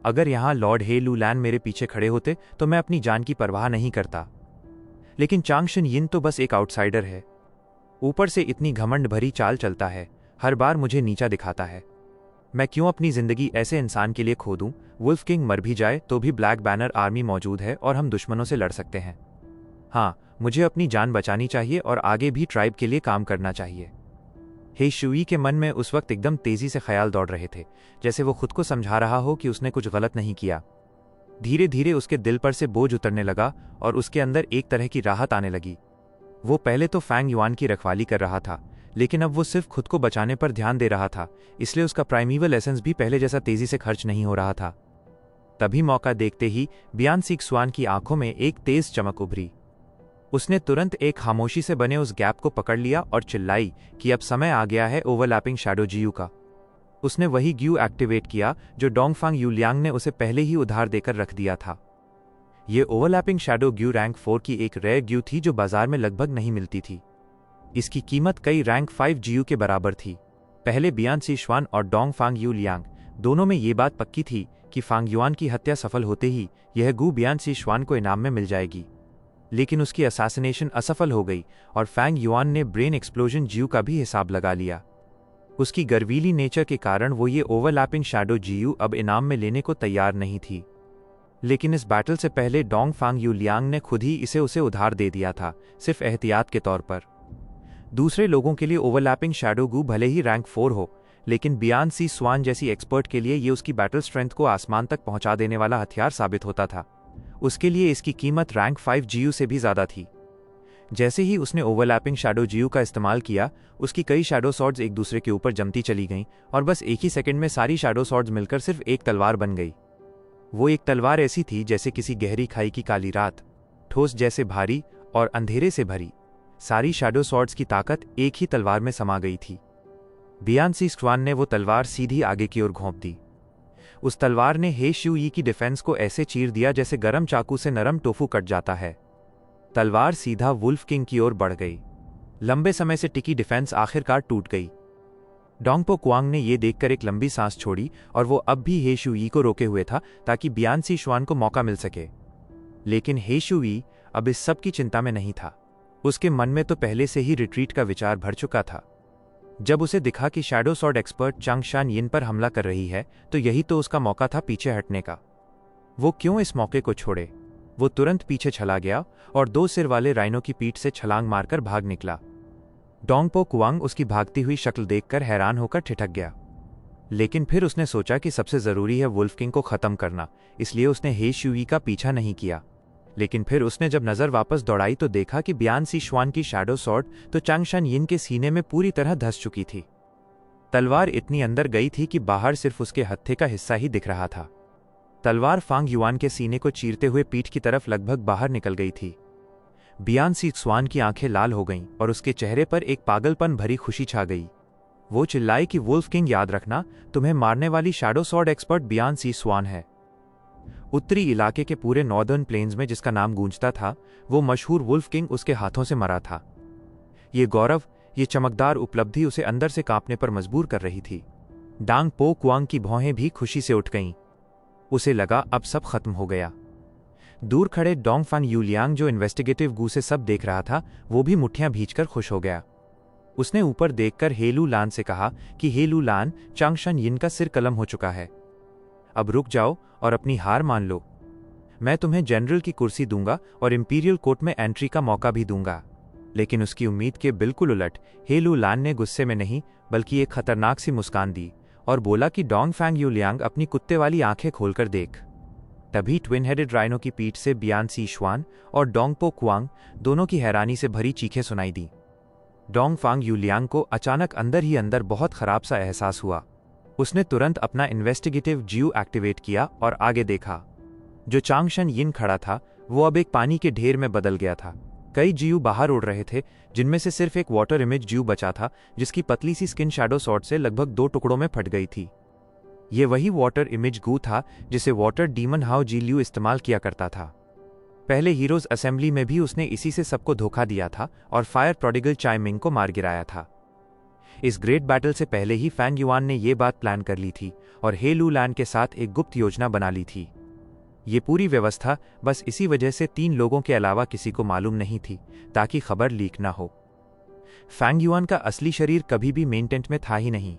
अगर यहाँ लॉर्ड हे लू लैन मेरे पीछे खड़े होते तो मैं अपनी जान की परवाह नहीं करता, लेकिन चांगशन यिन तो बस एक आउटसाइडर है। ऊपर से इतनी घमंड भरी चाल चलता है, हर बार मुझे नीचा दिखाता है। मैं क्यों अपनी जिंदगी ऐसे इंसान के लिए खो दूं? वुल्फ किंग मर भी जाए तो भी ब्लैक बैनर आर्मी मौजूद है और हम दुश्मनों से लड़ सकते हैं। हाँ, मुझे अपनी जान बचानी चाहिए और आगे भी ट्राइब के लिए काम करना चाहिए। हे शुई के मन में उस वक्त एकदम तेजी से ख्याल दौड़ रहे थे, जैसे वो खुद को समझा रहा हो कि उसने कुछ गलत नहीं किया। धीरे धीरे उसके दिल पर से बोझ उतरने लगा और उसके अंदर एक तरह की राहत आने लगी। वो पहले तो फैंग युआन की रखवाली कर रहा था, लेकिन अब वो सिर्फ खुद को बचाने पर ध्यान दे रहा था, इसलिए उसका प्राइमीवल एसेंस भी पहले जैसा तेजी से खर्च नहीं हो रहा था। तभी मौका देखते ही बियान सीक्सवान की आंखों में एक तेज चमक उभरी। उसने तुरंत एक खामोशी से बने उस गैप को पकड़ लिया और चिल्लाई कि अब समय आ गया है ओवरलैपिंग शैडो जीयू का। उसने वही ग्यू एक्टिवेट किया जो डोंगफांग यूलियांग ने उसे पहले ही उधार देकर रख दिया था। ये ओवरलैपिंग शैडो ग्यू रैंक 4 की एक रेयर ग्यू थी जो बाजार में लगभग नहीं मिलती थी। इसकी कीमत कई रैंक 5 जीयू के बराबर थी। पहले बियान सीशवान और डोंगफांग यूलियांग दोनों में ये बात पक्की थी कि फांग युआन की हत्या सफल होते ही यह गू बियान सीशवान को इनाम में मिल जाएगी। लेकिन उसकी असैसिनेशन असफल हो गई और फैंग युआन ने ब्रेन एक्सप्लोजन जीयू का भी हिसाब लगा लिया। उसकी गर्वीली नेचर के कारण वो ये ओवरलैपिंग शैडो जीयू अब इनाम में लेने को तैयार नहीं थी। लेकिन इस बैटल से पहले डोंगफांग यूलियांग ने खुद ही इसे उसे उधार दे दिया था, सिर्फ एहतियात के तौर पर। दूसरे लोगों के लिए ओवरलैपिंग शैडो गू भले ही रैंक 4 हो, लेकिन बियान सी स्वान जैसी एक्सपर्ट के लिए ये उसकी बैटल स्ट्रेंथ को आसमान तक पहुंचा देने वाला हथियार साबित होता था। उसके लिए इसकी कीमत रैंक 5 जीयू से भी ज्यादा थी। जैसे ही उसने ओवरलैपिंग शैडो जीयू का इस्तेमाल किया, उसकी कई शैडो सॉर्ड्स एक दूसरे के ऊपर जमती चली गईं और बस एक ही सेकंड में सारी शैडो सॉर्ड्स मिलकर सिर्फ एक तलवार बन गई। वो एक तलवार ऐसी थी जैसे किसी गहरी खाई की काली रात, ठोस जैसे भारी और अंधेरे से भरी। सारी शैडो सॉर्ड्स की ताकत एक ही तलवार में समा गई थी। बियान सीक्सवान ने वो तलवार सीधी आगे की ओर घोंप दी। उस तलवार ने हे शुई की डिफेंस को ऐसे चीर दिया जैसे गरम चाकू से नरम टोफू कट जाता है। तलवार सीधा वुल्फ किंग की ओर बढ़ गई। लंबे समय से टिकी डिफेंस आखिरकार टूट गई। डोंगपो कुआंग ने यह देखकर एक लंबी सांस छोड़ी और वो अब भी हे शुई को रोके हुए था ताकि बियान सीशवान को मौका मिल सके। लेकिन हे शुई अब इस सब की चिंता में नहीं था। उसके मन में तो पहले से ही रिट्रीट का विचार भर चुका था। जब उसे दिखा कि शैडो सॉर्ड एक्सपर्ट चांगशान यिन पर हमला कर रही है, तो यही तो उसका मौका था पीछे हटने का। वो क्यों इस मौके को छोड़े? वो तुरंत पीछे चला गया और 2 सिर वाले राइनो की पीठ से छलांग मारकर भाग निकला। डोंगपो कुआंग उसकी भागती हुई शक्ल देखकर हैरान होकर ठिठक गया। लेकिन फिर उसने सोचा कि सबसे जरूरी है वुल्फ किंग को खत्म करना, इसलिए उसने हे शुई का पीछा नहीं किया। लेकिन फिर उसने जब नजर वापस दौड़ाई तो देखा कि बियान सीशवान की शैडो सॉर्ड तो चांगशान यिन के सीने में पूरी तरह धंस चुकी थी। तलवार इतनी अंदर गई थी कि बाहर सिर्फ उसके हत्थे का हिस्सा ही दिख रहा था। तलवार फांग युआन के सीने को चीरते हुए पीठ की तरफ लगभग बाहर निकल गई थी। बियान सीक्सवान की आंखें लाल हो गईं और उसके चेहरे पर एक पागलपन भरी खुशी छा गई। वो चिल्लाई कि वुल्फ किंग, याद रखना, तुम्हें मारने वाली शैडो सॉर्ड एक्सपर्ट बियान सीशवान है। उत्तरी इलाके के पूरे नॉर्दर्न प्लेन्स में जिसका नाम गूंजता था, वो मशहूर वुल्फ किंग उसके हाथों से मरा था। ये गौरव, ये चमकदार उपलब्धि उसे अंदर से कांपने पर मजबूर कर रही थी। डांग पो कुआंग की भौहें भी खुशी से उठ गईं। उसे लगा अब सब खत्म हो गया। दूर खड़े डोंगफांग यूलियांग जो इन्वेस्टिगेटिव गू से सब देख रहा था, वो भी मुट्ठियां भींचकर खुश हो गया। उसने ऊपर देखकर हेलू लान से कहा कि हेलू लान, चांगशान यिन का सिर कलम हो चुका है। अब रुक जाओ और अपनी हार मान लो। मैं तुम्हें जनरल की कुर्सी दूंगा और इंपीरियल कोर्ट में एंट्री का मौका भी दूंगा। लेकिन उसकी उम्मीद के बिल्कुल उलट हेलू लान ने गुस्से में नहीं बल्कि एक खतरनाक सी मुस्कान दी और बोला कि डोंगफांग यूलियांग, अपनी कुत्ते वाली आंखें खोलकर देख। तभी ट्विन हेडेड राइनो की पीठ से बियान सीशवान और डोंगपो कुआंग दोनों की हैरानी से भरी चीखें सुनाई दी। डोंगफांग यूलियांग को अचानक अंदर ही अंदर बहुत खराब सा एहसास हुआ। उसने तुरंत अपना इन्वेस्टिगेटिव जीयू एक्टिवेट किया और आगे देखा। जो चांगशन यिन खड़ा था, वो अब एक पानी के ढेर में बदल गया था। कई जीयू बाहर उड़ रहे थे, जिनमें से सिर्फ एक वाटर इमेज जीयू बचा था, जिसकी पतली सी स्किन शैडो सॉर्ड से लगभग 2 टुकड़ों में फट गई थी। ये वही वाटर इमेज गू था जिसे वाटर डीमन हाउ जीलियू इस्तेमाल किया करता था। पहले हीरोज असेंबली में भी उसने इसी से सबको धोखा दिया था और फायर प्रोडिगल चाइमिंग को मार गिराया था। इस ग्रेट बैटल से पहले ही फैंग युआन ने ये बात प्लान कर ली थी और हे लू लैन के साथ एक गुप्त योजना बना ली थी। ये पूरी व्यवस्था बस इसी वजह से 3 लोगों के अलावा किसी को मालूम नहीं थी, ताकि खबर लीक ना हो। फैंग युआन का असली शरीर कभी भी मेन टेंट में था ही नहीं।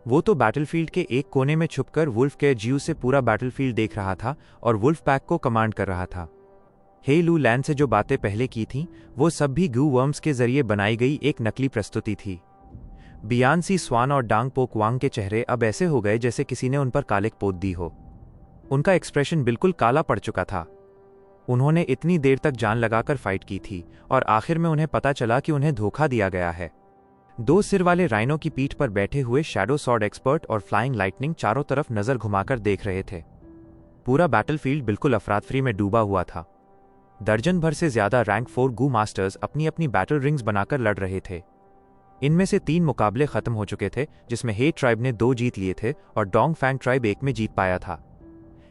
वो तो बैटलफील्ड के एक कोने में छुपकर वुल्फ के ज्यू से पूरा बैटलफील्ड देख रहा था और वुल्फ पैक को कमांड कर रहा था। हे लू लैन से जो बातें पहले की थीं, वो सब भी गू वर्म्स के जरिए बनाई गई एक नकली प्रस्तुति थी। बियानसी स्वान और डांग पो क्वांग के चेहरे अब ऐसे हो गए जैसे किसी ने उन पर कालिक पोत दी हो। उनका एक्सप्रेशन बिल्कुल काला पड़ चुका था। उन्होंने इतनी देर तक जान लगाकर फाइट की थी और आखिर में उन्हें पता चला कि उन्हें धोखा दिया गया है। 2 सिर वाले राइनो की पीठ पर बैठे हुए शैडो सॉर्ड एक्सपर्ट और फ्लाइंग लाइटनिंग चारों तरफ नजर घुमाकर देख रहे थे। पूरा बैटलफील्ड बिल्कुल अफरातफरी में डूबा हुआ था। दर्जन भर से ज्यादा रैंक 4 गू मास्टर्स अपनी अपनी बैटल रिंग्स बनाकर लड़ रहे थे। इनमें से 3 मुकाबले खत्म हो चुके थे, जिसमें हे ट्राइब ने 2 जीत लिए थे और डोंग फैंग ट्राइब 1 में जीत पाया था।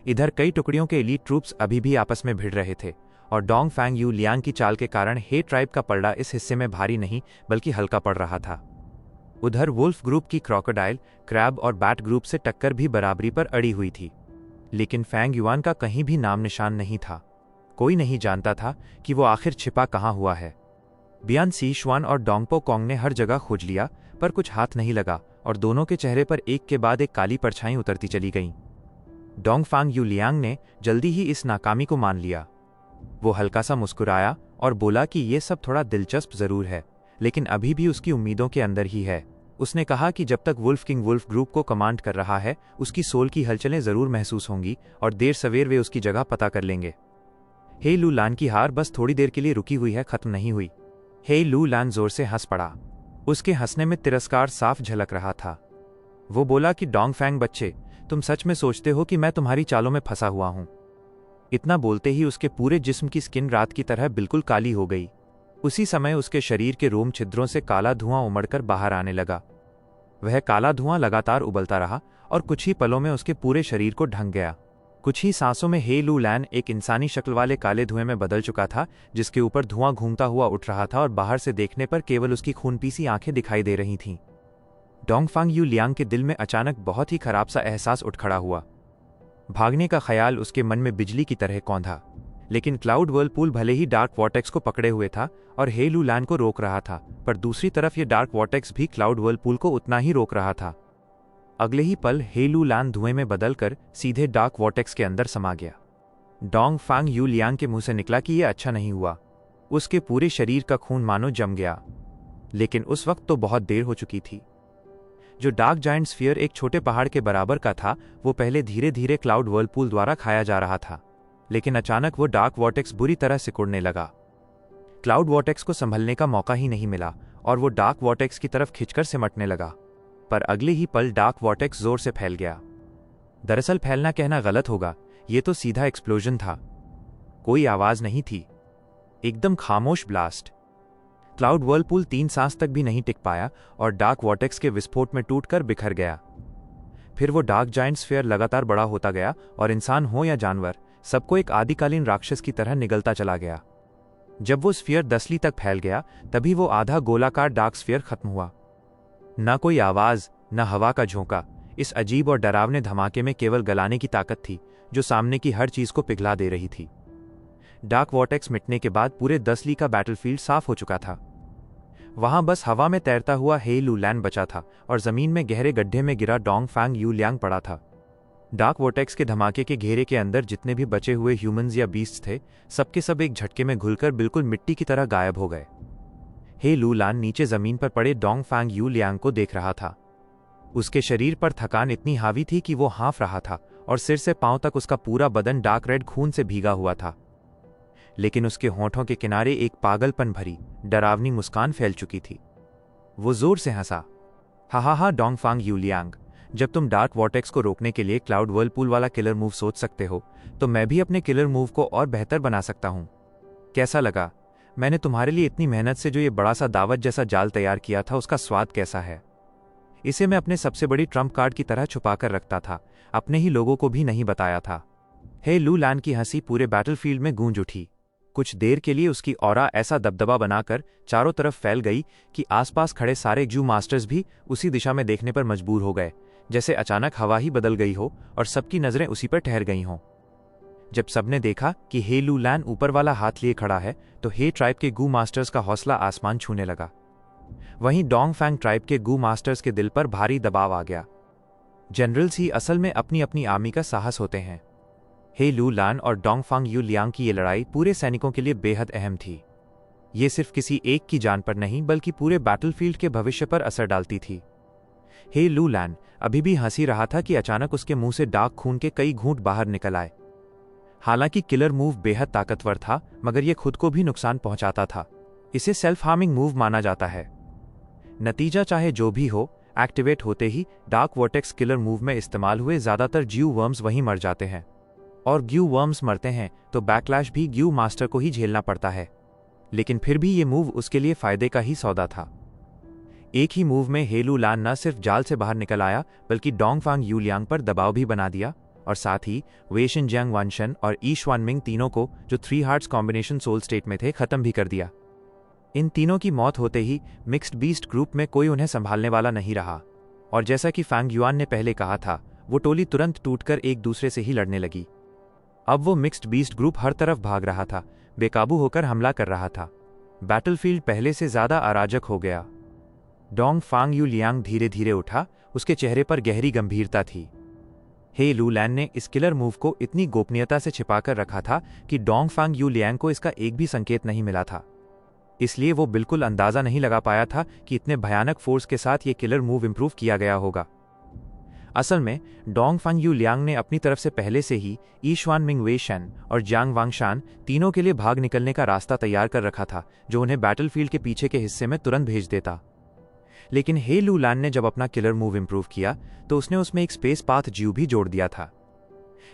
इधर कई टुकड़ियों के एलीट ट्रूप्स अभी भी आपस में भिड़ रहे थे और डोंग फैंग यू लियांग की चाल के कारण हे ट्राइब का पलड़ा इस हिस्से में भारी नहीं बल्कि हल्का पड़ रहा था। उधर वुल्फ ग्रुप की क्रोकोडाइल, क्रैब और बैट ग्रुप से टक्कर भी बराबरी पर अड़ी हुई थी, लेकिन फैंग युआन का कहीं भी नाम निशान नहीं था। कोई नहीं जानता था कि वो आखिर छिपा कहाँ हुआ है। बियान सी शुआन और डोंगपो कोंग ने हर जगह खोज लिया, पर कुछ हाथ नहीं लगा और दोनों के चेहरे पर एक के बाद एक काली परछाई उतरती चली गईं। डोंग फैंग यू लियांग ने जल्दी ही इस नाकामी को मान लिया। वो हल्का सा मुस्कुराया और बोला कि ये सब थोड़ा दिलचस्प जरूर है, लेकिन अभी भी उसकी उम्मीदों के अंदर ही है। उसने कहा कि जब तक वुल्फ किंग वुल्फ ग्रुप को कमांड कर रहा है, उसकी सोल की हलचलें जरूर महसूस होंगी और देर सवेर वे उसकी जगह पता कर लेंगे। हे लू लान की हार बस थोड़ी देर के लिए रुकी हुई है, खत्म नहीं हुई। हे लू लान जोर से हंस पड़ा। उसके हंसने में तिरस्कार साफ झलक रहा था। वो बोला कि डोंग फैंग बच्चे, तुम सच में सोचते हो कि मैं तुम्हारी चालों में फंसा हुआ हूं? इतना बोलते ही उसके पूरे जिस्म की स्किन रात की तरह बिल्कुल काली हो गई। उसी समय उसके शरीर के रोम छिद्रों से काला धुआं उमड़कर बाहर आने लगा। वह काला धुआं लगातार उबलता रहा और कुछ ही पलों में उसके पूरे शरीर को ढंक गया। कुछ ही सांसों में हे लू लैन एक इंसानी शक्ल वाले काले धुएं में बदल चुका था, जिसके ऊपर धुआं घूमता हुआ उठ रहा था और बाहर से देखने पर केवल उसकी खूनपीसी आंखें दिखाई दे रही थीं। डोंग फैंग यू लियांग के दिल में अचानक बहुत ही खराब सा एहसास उठ खड़ा हुआ। भागने का ख्याल उसके मन में बिजली की तरह कौंधा, लेकिन क्लाउड वर्लपूल भले ही डार्क वॉर्टेक्स को पकड़े हुए था और हे लू लैन को रोक रहा था, पर दूसरी तरफ ये डार्क वॉर्टेक्स भी क्लाउड वर्लपूल को उतना ही रोक रहा था। अगले ही पल हे लू लैन धुएं में बदलकर सीधे डार्क वॉर्टेक्स के अंदर समा गया। डोंग फैंग यू लियांग के मुंह से निकला कि यह अच्छा नहीं हुआ। उसके पूरे शरीर का खून मानो जम गया, लेकिन उस वक्त तो बहुत देर हो चुकी थी। जो डार्क जायंट स्फीयर एक छोटे पहाड़ के बराबर का था, वो पहले धीरे धीरे क्लाउड वर्लपूल द्वारा खाया जा रहा था, लेकिन अचानक वो डार्क वॉर्टेक्स बुरी तरह सिकुड़ने लगा। क्लाउड वॉर्टेक्स को संभलने का मौका ही नहीं मिला और वो डार्क वॉर्टेक्स की तरफ खिंचकर सिमटने लगा, पर अगले ही पल डार्क वॉर्टेक्स जोर से फैल गया। दरअसल फैलना कहना गलत होगा, ये तो सीधा एक्सप्लोजन था। कोई आवाज नहीं थी, एकदम खामोश ब्लास्ट। क्लाउड वर्लपूल 3 सांस तक भी नहीं टिक पाया और डार्क वॉर्टेक्स के विस्फोट में टूटकर बिखर गया। फिर वो डार्क जायंट स्फीयर लगातार बड़ा होता गया और इंसान हो या जानवर, सबको एक आदिकालीन राक्षस की तरह निगलता चला गया। जब वो स्फीयर 10 ली तक फैल गया, तभी वो आधा गोलाकार डार्क स्फीयर खत्म हुआ। न कोई आवाज, न हवा का झोंका। इस अजीब और डरावने धमाके में केवल गलाने की ताकत थी, जो सामने की हर चीज को पिघला दे रही थी। डार्क वॉर्टेक्स मिटने के बाद पूरे 10 ली का बैटलफील्ड साफ हो चुका था। वहां बस हवा में तैरता हुआ हे लू लैन बचा था और जमीन में गहरे गड्ढे में गिरा डोंग फैंग यू लियांग पड़ा था। डार्क वॉर्टेक्स के धमाके के घेरे के अंदर जितने भी बचे हुए ह्यूमंस या बीस्ट्स थे, सबके सब एक झटके में घुलकर बिल्कुल मिट्टी की तरह गायब हो गए। हे लू लैन नीचे जमीन पर पड़े डोंग फैंग यू लियांग को देख रहा था। उसके शरीर पर थकान इतनी हावी थी कि वो हाँफ रहा था और सिर से पांव तक उसका पूरा बदन डार्क रेड खून से भीगा हुआ था, लेकिन उसके होंठों के किनारे एक पागलपन भरी डरावनी मुस्कान फैल चुकी थी। वो जोर से हंसा, हा डोंग फैंग यू लियांग, जब तुम डार्क वॉर्टेक्स को रोकने के लिए क्लाउड वर्लपूल वाला किलर मूव सोच सकते हो, तो मैं भी अपने किलर मूव को और बेहतर बना सकता हूं। कैसा लगा? मैंने तुम्हारे लिए इतनी मेहनत से जो ये बड़ा सा दावत जैसा जाल तैयार किया था, उसका स्वाद कैसा है? इसे मैं अपने सबसे बड़ी ट्रम्प कार्ड की तरह छुपा कर रखता था, अपने ही लोगों को भी नहीं बताया था। हे लू लैन की हंसी पूरे बैटलफील्ड में गूंज उठी। कुछ देर के लिए उसकी ऑरा ऐसा दबदबा बनाकर चारों तरफ फैल गई कि आसपास खड़े सारे जू मास्टर्स भी उसी दिशा में देखने पर मजबूर हो गए, जैसे अचानक हवा ही बदल गई हो और सबकी नजरें उसी पर ठहर गई हों। जब सबने देखा कि हे लू लैन ऊपर वाला हाथ लिए खड़ा है, तो हे ट्राइब के गू मास्टर्स का हौसला आसमान छूने लगा। वहीं डोंगफैंग ट्राइब के गू मास्टर्स के दिल पर भारी दबाव आ गया। जनरल्स ही असल में अपनी अपनी आर्मी का साहस होते हैं। हे लू लैन और डोंगफांग यू लियांग की ये लड़ाई पूरे सैनिकों के लिए बेहद अहम थी। ये सिर्फ किसी एक की जान पर नहीं, बल्कि पूरे बैटलफील्ड के भविष्य पर असर डालती थी। हे लू लैन अभी भी हंसी रहा था कि अचानक उसके मुंह से डार्क खून के कई घूंट बाहर निकल आए। हालांकि किलर मूव बेहद ताकतवर था, मगर यह खुद को भी नुकसान पहुंचाता था। इसे सेल्फ हार्मिंग मूव माना जाता है। नतीजा चाहे जो भी हो, एक्टिवेट होते ही डार्क वर्टेक्स किलर मूव में इस्तेमाल हुए ज्यादातर ग्यू वर्म्स वहीं मर जाते हैं, और ग्यू वर्म्स मरते हैं तो बैकलैश भी ग्यू मास्टर को ही झेलना पड़ता है। लेकिन फिर भी ये मूव उसके लिए फायदे का ही सौदा था। एक ही मूव में हे लू लैन न सिर्फ जाल से बाहर निकल आया, बल्कि डोंगफांग यू लियांग पर दबाव भी बना दिया, और साथ ही वे शिनजियांग वानशन और ई श्वानमिंग तीनों को, जो 3 हार्ट्स कॉम्बिनेशन सोल स्टेट में थे, खत्म भी कर दिया। इन तीनों की मौत होते ही मिक्स्ड बीस्ट ग्रुप में कोई उन्हें संभालने वाला नहीं रहा, और जैसा कि फैंग युआन ने पहले कहा था, वो टोली तुरंत टूटकर एक दूसरे से ही लड़ने लगी। अब वो मिक्स्ड बीस्ट ग्रुप हर तरफ भाग रहा था, बेकाबू होकर हमला कर रहा था। बैटलफील्ड पहले से ज्यादा अराजक हो गया। डोंगफांग यू लियांग धीरे धीरे उठा, उसके चेहरे पर गहरी गंभीरता थी। हे लू लैन ने इस किलर मूव को इतनी गोपनीयता से छिपाकर रखा था कि डोंगफांग यू लियांग को इसका एक भी संकेत नहीं मिला था। इसलिए वो बिल्कुल अंदाजा नहीं लगा पाया था कि इतने भयानक फोर्स के साथ ये किलर मूव इंप्रूव किया गया होगा। असल में डोंगफांग यू लियांग ने अपनी तरफ से पहले से ही ई श्वानमिंग वे शन और जियांग वांगशान तीनों के लिए भाग निकलने का रास्ता तैयार कर रखा था, जो उन्हें बैटलफील्ड के पीछे के हिस्से में तुरंत भेज देता। लेकिन हे लू लैन ने जब अपना किलर मूव इंप्रूव किया, तो उसने उसमें एक स्पेस पाथ ज्यू भी जोड़ दिया था।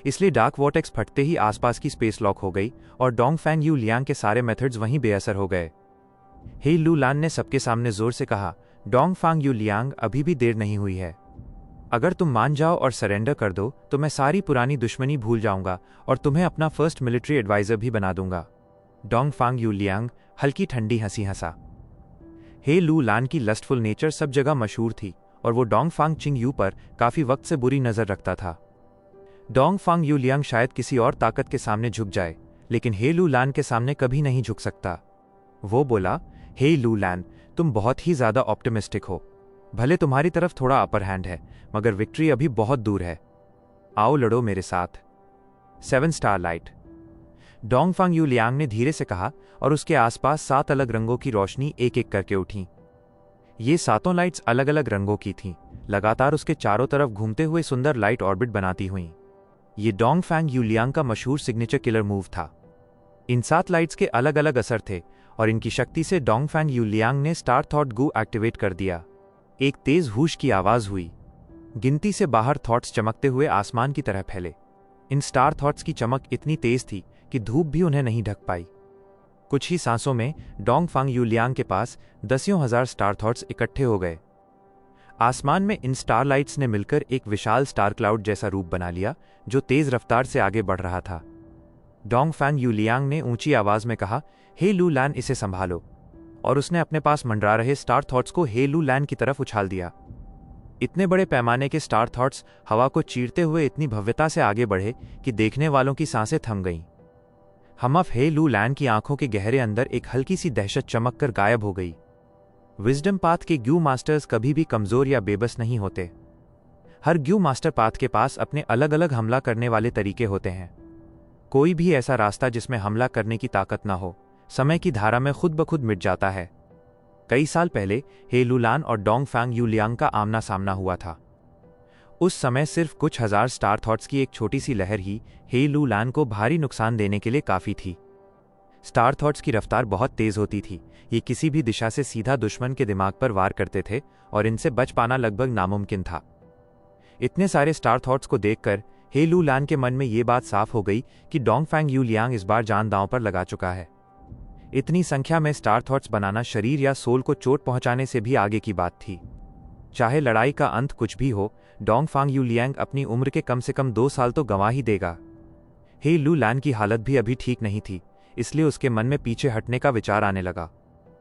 इसलिए डार्क वॉर्टेक्स फटते ही आसपास की स्पेस लॉक हो गई और डोंगफैंग यू लियांग के सारे मेथड्स वहीं बेअसर हो गए। हे लू लैन ने सबके सामने जोर से कहा, डोंगफांग यू लियांग, अभी भी देर नहीं हुई है। अगर तुम मान जाओ और सरेंडर कर दो तो मैं सारी पुरानी दुश्मनी भूल जाऊंगा और तुम्हें अपना फर्स्ट मिलिट्री एडवाइजर भी बना दूंगा। डोंगफांग यू लियांग हल्की ठंडी हंसी हंसा। हे लू लैन की लस्टफुल नेचर सब जगह मशहूर थी, और वो डोंगफांग चिंग यू पर काफी वक्त से बुरी नजर रखता था। डोंगफांग यू लियांग शायद किसी और ताकत के सामने झुक जाए, लेकिन हे लू लैन के सामने कभी नहीं झुक सकता। वो बोला, हे लू लैन, तुम बहुत ही ज्यादा ऑप्टिमिस्टिक हो। भले तुम्हारी तरफ थोड़ा अपर हैंड है, मगर विक्ट्री अभी बहुत दूर है। आओ लड़ो मेरे साथ। 7 स्टार लाइट, डोंगफांग यू लियांग ने धीरे से कहा, और उसके आसपास 7 अलग रंगों की रोशनी एक एक करके उठी। ये 7 लाइट्स अलग अलग रंगों की थीं, लगातार उसके चारों तरफ घूमते हुए सुंदर लाइट ऑर्बिट बनाती हुई। ये डोंगफांग यू लियांग का मशहूर सिग्नेचर किलर मूव था। इन 7 लाइट्स के अलग अलग असर थे, और इनकी शक्ति से डोंगफांग यू लियांग ने स्टार थॉट गू एक्टिवेट कर दिया। एक तेज हूश की आवाज हुई। गिनती से बाहर थॉट्स चमकते हुए आसमान की तरह फैले। इन स्टार थॉट्स की चमक इतनी तेज थी कि धूप भी उन्हें नहीं ढक पाई। कुछ ही सांसों में डोंगफांग यू लियांग के पास दसियों हजार स्टार थॉट्स इकट्ठे हो गए। आसमान में इन स्टार लाइट्स ने मिलकर एक विशाल स्टार क्लाउड जैसा रूप बना लिया, जो तेज रफ्तार से आगे बढ़ रहा था। डोंगफांग यू लियांग ने ऊंची आवाज में कहा, हे लू लैन, इसे संभालो, और उसने अपने पास मंडरा रहे स्टार थॉट्स को हे लू लैन की तरफ उछाल दिया। इतने बड़े पैमाने के स्टार थॉट्स हवा को चीरते हुए इतनी भव्यता से आगे बढ़े कि देखने वालों की सांसें थम गईं। हमफ हे लू लैन की आंखों के गहरे अंदर एक हल्की सी दहशत चमक कर गायब हो गई। विजडम पाथ के ग्यू मास्टर्स कभी भी कमजोर या बेबस नहीं होते। हर ग्यू मास्टर पाथ के पास अपने अलग अलग हमला करने वाले तरीके होते हैं। कोई भी ऐसा रास्ता जिसमें हमला करने की ताकत ना हो, समय की धारा में खुद ब खुद मिट जाता है। कई साल पहले हे लू लैन और डोंगफांग यू लियांग का आमना सामना हुआ था। उस समय सिर्फ कुछ हजार स्टार थॉट्स की एक छोटी सी लहर ही हे लू लैन को भारी नुकसान देने के लिए काफी थी। स्टार थॉट्स की रफ्तार बहुत तेज होती थी। ये किसी भी दिशा से सीधा दुश्मन के दिमाग पर वार करते थे, और इनसे बच पाना लगभग नामुमकिन था। इतने सारे स्टार थॉट्स को देखकर हे लू लैन के मन में ये बात साफ हो गई कि डोंगफांग यू लियांग इस बार जान दांव पर लगा चुका है। इतनी संख्या में स्टार थॉट्स बनाना शरीर या सोल को चोट पहुंचाने से भी आगे की बात थी। चाहे लड़ाई का अंत कुछ भी हो, डोंगफांग यू लियांग अपनी उम्र के कम से कम 2 साल तो गंवा ही देगा। हे लू लैन की हालत भी अभी ठीक नहीं थी। इसलिए उसके मन में पीछे हटने का विचार आने लगा।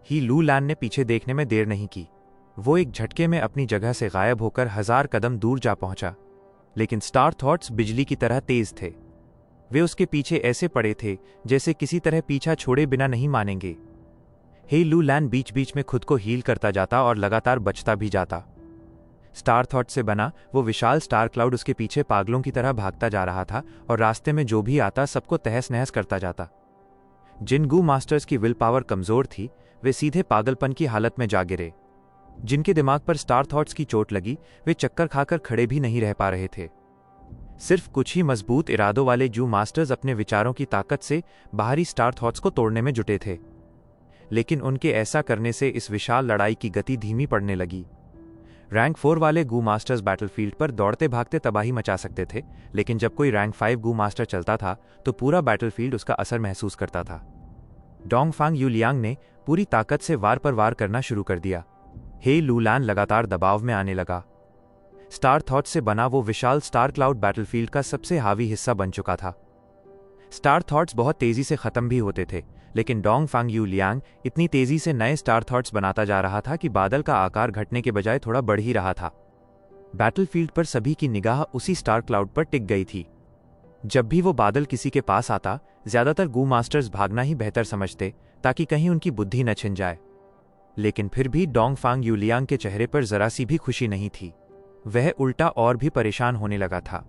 ही लू लैन ने पीछे देखने में देर नहीं की। वो एक झटके में अपनी जगह से गायब होकर 1000 कदम दूर जा पहुंचा। लेकिन स्टार थॉट्स बिजली की तरह तेज थे। वे उसके पीछे ऐसे पड़े थे जैसे किसी तरह पीछा छोड़े बिना नहीं मानेंगे। हे लू लैन बीच बीच में खुद को हील करता जाता और लगातार बचता भी जाता। स्टार थॉट से बना वो विशाल स्टार क्लाउड उसके पीछे पागलों की तरह भागता जा रहा था और रास्ते में जो भी आता सबको तहस नहस करता जाता। जिन गू मास्टर्स की विल पावर कमजोर थी वे सीधे पागलपन की हालत में जा गिरे। जिनके दिमाग पर स्टार थॉट्स की चोट लगी वे चक्कर खाकर खड़े भी नहीं रह पा रहे थे। सिर्फ कुछ ही मजबूत इरादों वाले जू मास्टर्स अपने विचारों की ताकत से बाहरी स्टार थॉट्स को तोड़ने में जुटे थे। लेकिन उनके ऐसा करने से इस विशाल लड़ाई की गति धीमी पड़ने लगी। रैंक 4 वाले गू मास्टर्स बैटलफील्ड पर दौड़ते भागते तबाही मचा सकते थे, लेकिन जब कोई रैंक 5 गू मास्टर चलता था तो पूरा बैटलफील्ड उसका असर महसूस करता था। डोंगफांग यूलियांग ने पूरी ताकत से वार पर वार करना शुरू कर दिया। हे लू लैन लगातार दबाव में आने लगा। स्टार थॉट से बना वो विशाल स्टार क्लाउड बैटलफील्ड का सबसे हावी हिस्सा बन चुका था। स्टार थॉट्स बहुत तेजी से खत्म भी होते थे, लेकिन डोंगफांग यूलियांग इतनी तेजी से नए स्टार थॉट्स बनाता जा रहा था कि बादल का आकार घटने के बजाय थोड़ा बढ़ ही रहा था। बैटलफील्ड पर सभी की निगाह उसी स्टार क्लाउड पर टिक गई थी। जब भी वो बादल किसी के पास आता, ज्यादातर गू मास्टर्स भागना ही बेहतर समझते ताकि कहीं उनकी बुद्धि न छिन जाए। लेकिन फिर भी डोंगफांग यूलियांग के चेहरे पर जरा सी भी खुशी नहीं थी। वह उल्टा और भी परेशान होने लगा था।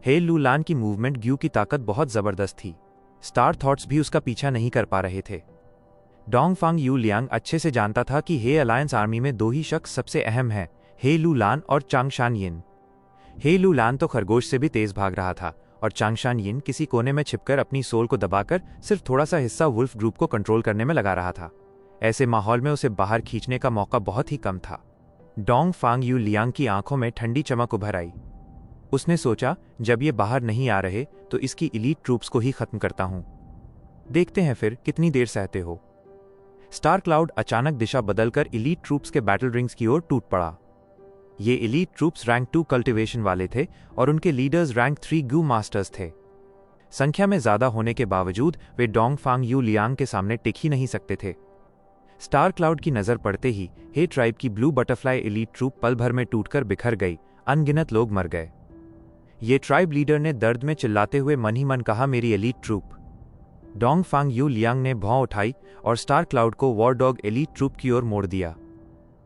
हे लू लैन की मूवमेंट ग्यू की ताकत बहुत जबरदस्त थी। स्टार थॉट्स भी उसका पीछा नहीं कर पा रहे थे। डोंगफांग यूलियांग अच्छे से जानता था कि हे अलायंस आर्मी में दो ही शख्स सबसे अहम हैं, हे लू लैन और चांगशान यिन। हे लू लैन तो खरगोश से भी तेज भाग रहा था और चांगशान यिन किसी कोने में छिपकर अपनी सोल को दबाकर सिर्फ थोड़ा सा हिस्सा वुल्फ ग्रुप को कंट्रोल करने में लगा रहा था। ऐसे माहौल में उसे बाहर खींचने का मौका बहुत ही कम था। डोंगफांग यूलियांग की आंखों में ठंडी चमक उभर आई। उसने सोचा, जब ये बाहर नहीं आ रहे तो इसकी इलीट ट्रूप्स को ही खत्म करता हूं। देखते हैं फिर कितनी देर सहते हो। स्टार क्लाउड अचानक दिशा बदलकर इलीट ट्रूप्स के बैटल रिंग्स की ओर टूट पड़ा। ये इलीट ट्रूप्स रैंक 2 कल्टिवेशन वाले थे और उनके लीडर्स रैंक 3 गू मास्टर्स थे। संख्या में ज्यादा होने के बावजूद वे डोंगफांग यूलियांग के सामने टिक ही नहीं सकते थे। स्टार क्लाउड की नजर पड़ते ही हे ट्राइब की ब्लू बटरफ्लाई एलीट ट्रूप पल भर में टूटकर बिखर गई। अनगिनत लोग मर गए। ये ट्राइब लीडर ने दर्द में चिल्लाते हुए मन ही मन कहा, मेरी एलीट ट्रूप। डोंगफांग यूलियांग ने भौं उठाई और स्टार क्लाउड को वॉर डॉग एलीट ट्रूप की ओर मोड़ दिया।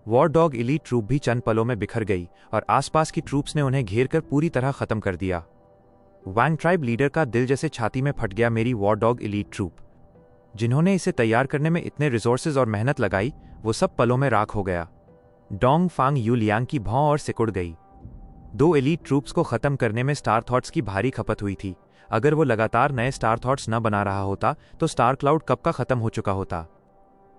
वॉर डॉग एलीट ट्रूप भी चंद पलों में बिखर गई और आसपास की ट्रूप्स ने उन्हें घेर कर पूरी तरह खत्म कर दिया। वांग ट्राइब लीडर का दिल जैसे छाती में फट गया। मेरी वॉर डॉग एलीट ट्रूप, जिन्होंने इसे तैयार करने में इतने रिसोर्सेज और मेहनत लगाई, वो सब पलों में राख हो गया। डोंगफांग यूलियांग की भौं और सिकुड़ गई। 2 एलीट ट्रूप्स को खत्म करने में स्टार थॉट्स की भारी खपत हुई थी। अगर वो लगातार नए स्टार थॉट्स न बना रहा होता तो स्टार क्लाउड कब का खत्म हो चुका होता।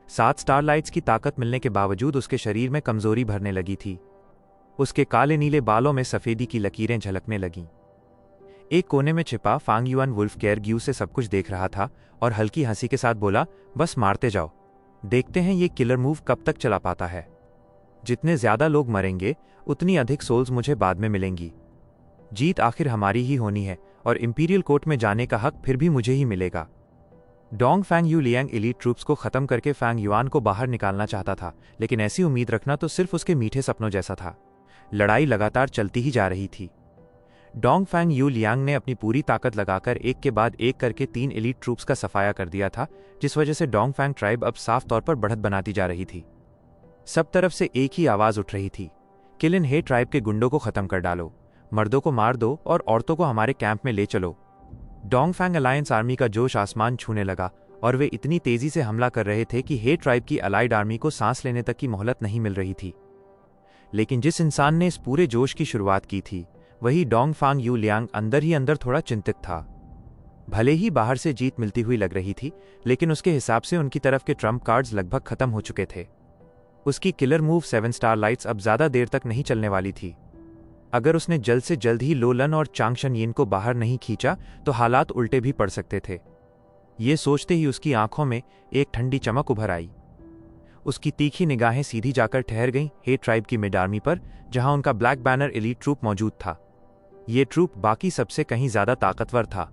7 स्टारलाइट्स की ताकत मिलने के बावजूद उसके शरीर में कमजोरी भरने लगी थी। उसके काले नीले बालों में सफेदी की लकीरें झलकने लगीं। एक कोने में छिपा फांग युआन वुल्फ केयर ग्यू से सब कुछ देख रहा था और हल्की हंसी के साथ बोला, बस मारते जाओ, देखते हैं ये किलर मूव कब तक चला पाता है। जितने ज्यादा लोग मरेंगे उतनी अधिक सोल्स मुझे बाद में मिलेंगी। जीत आखिर हमारी ही होनी है और इंपीरियल कोर्ट में जाने का हक फिर भी मुझे ही मिलेगा। डोंगफांग यूलियांग एलीट ट्रूप्स को खत्म करके फांग युआन को बाहर निकालना चाहता था, लेकिन ऐसी उम्मीद रखना तो सिर्फ उसके मीठे सपनों जैसा था। लड़ाई लगातार चलती ही जा रही थी। डोंगफांग यूलियांग ने अपनी पूरी ताकत लगाकर एक के बाद एक करके 3 एलीट ट्रूप्स का सफाया कर दिया था, जिस वजह से डोंगफांग ट्राइब अब साफ तौर पर बढ़त बनाती जा रही थी। सब तरफ से एक ही आवाज उठ रही थी, किल इन हे ट्राइब के गुंडों को खत्म कर डालो, मर्दों को मार दो और औरतों को हमारे कैंप में ले चलो। डोंगफांग अलायंस आर्मी का जोश आसमान छूने लगा और वे इतनी तेजी से हमला कर रहे थे कि हे ट्राइब की अलाइड आर्मी को सांस लेने तक की मोहलत नहीं मिल रही थी। लेकिन जिस इंसान ने इस पूरे जोश की शुरुआत की थी वही डोंगफांग यूलियांग अंदर ही अंदर थोड़ा चिंतित था। भले ही बाहर से जीत मिलती हुई लग रही थी, लेकिन उसके हिसाब से उनकी तरफ के ट्रम्प कार्ड्स लगभग खत्म हो चुके थे। उसकी किलर मूव 7 स्टारलाइट्स अब ज्यादा देर तक नहीं चलने वाली थी। अगर उसने जल्द से जल्द ही लोलन और चांगशन यिन को बाहर नहीं खींचा तो हालात उल्टे भी पड़ सकते थे। ये सोचते ही उसकी आंखों में एक ठंडी चमक उभर आई। उसकी तीखी निगाहें सीधी जाकर ठहर गईं हे ट्राइब की मिड आर्मी पर, जहां उनका ब्लैक बैनर एलीट ट्रूप मौजूद था। ये ट्रूप बाकी सबसे कहीं ज्यादा ताकतवर था।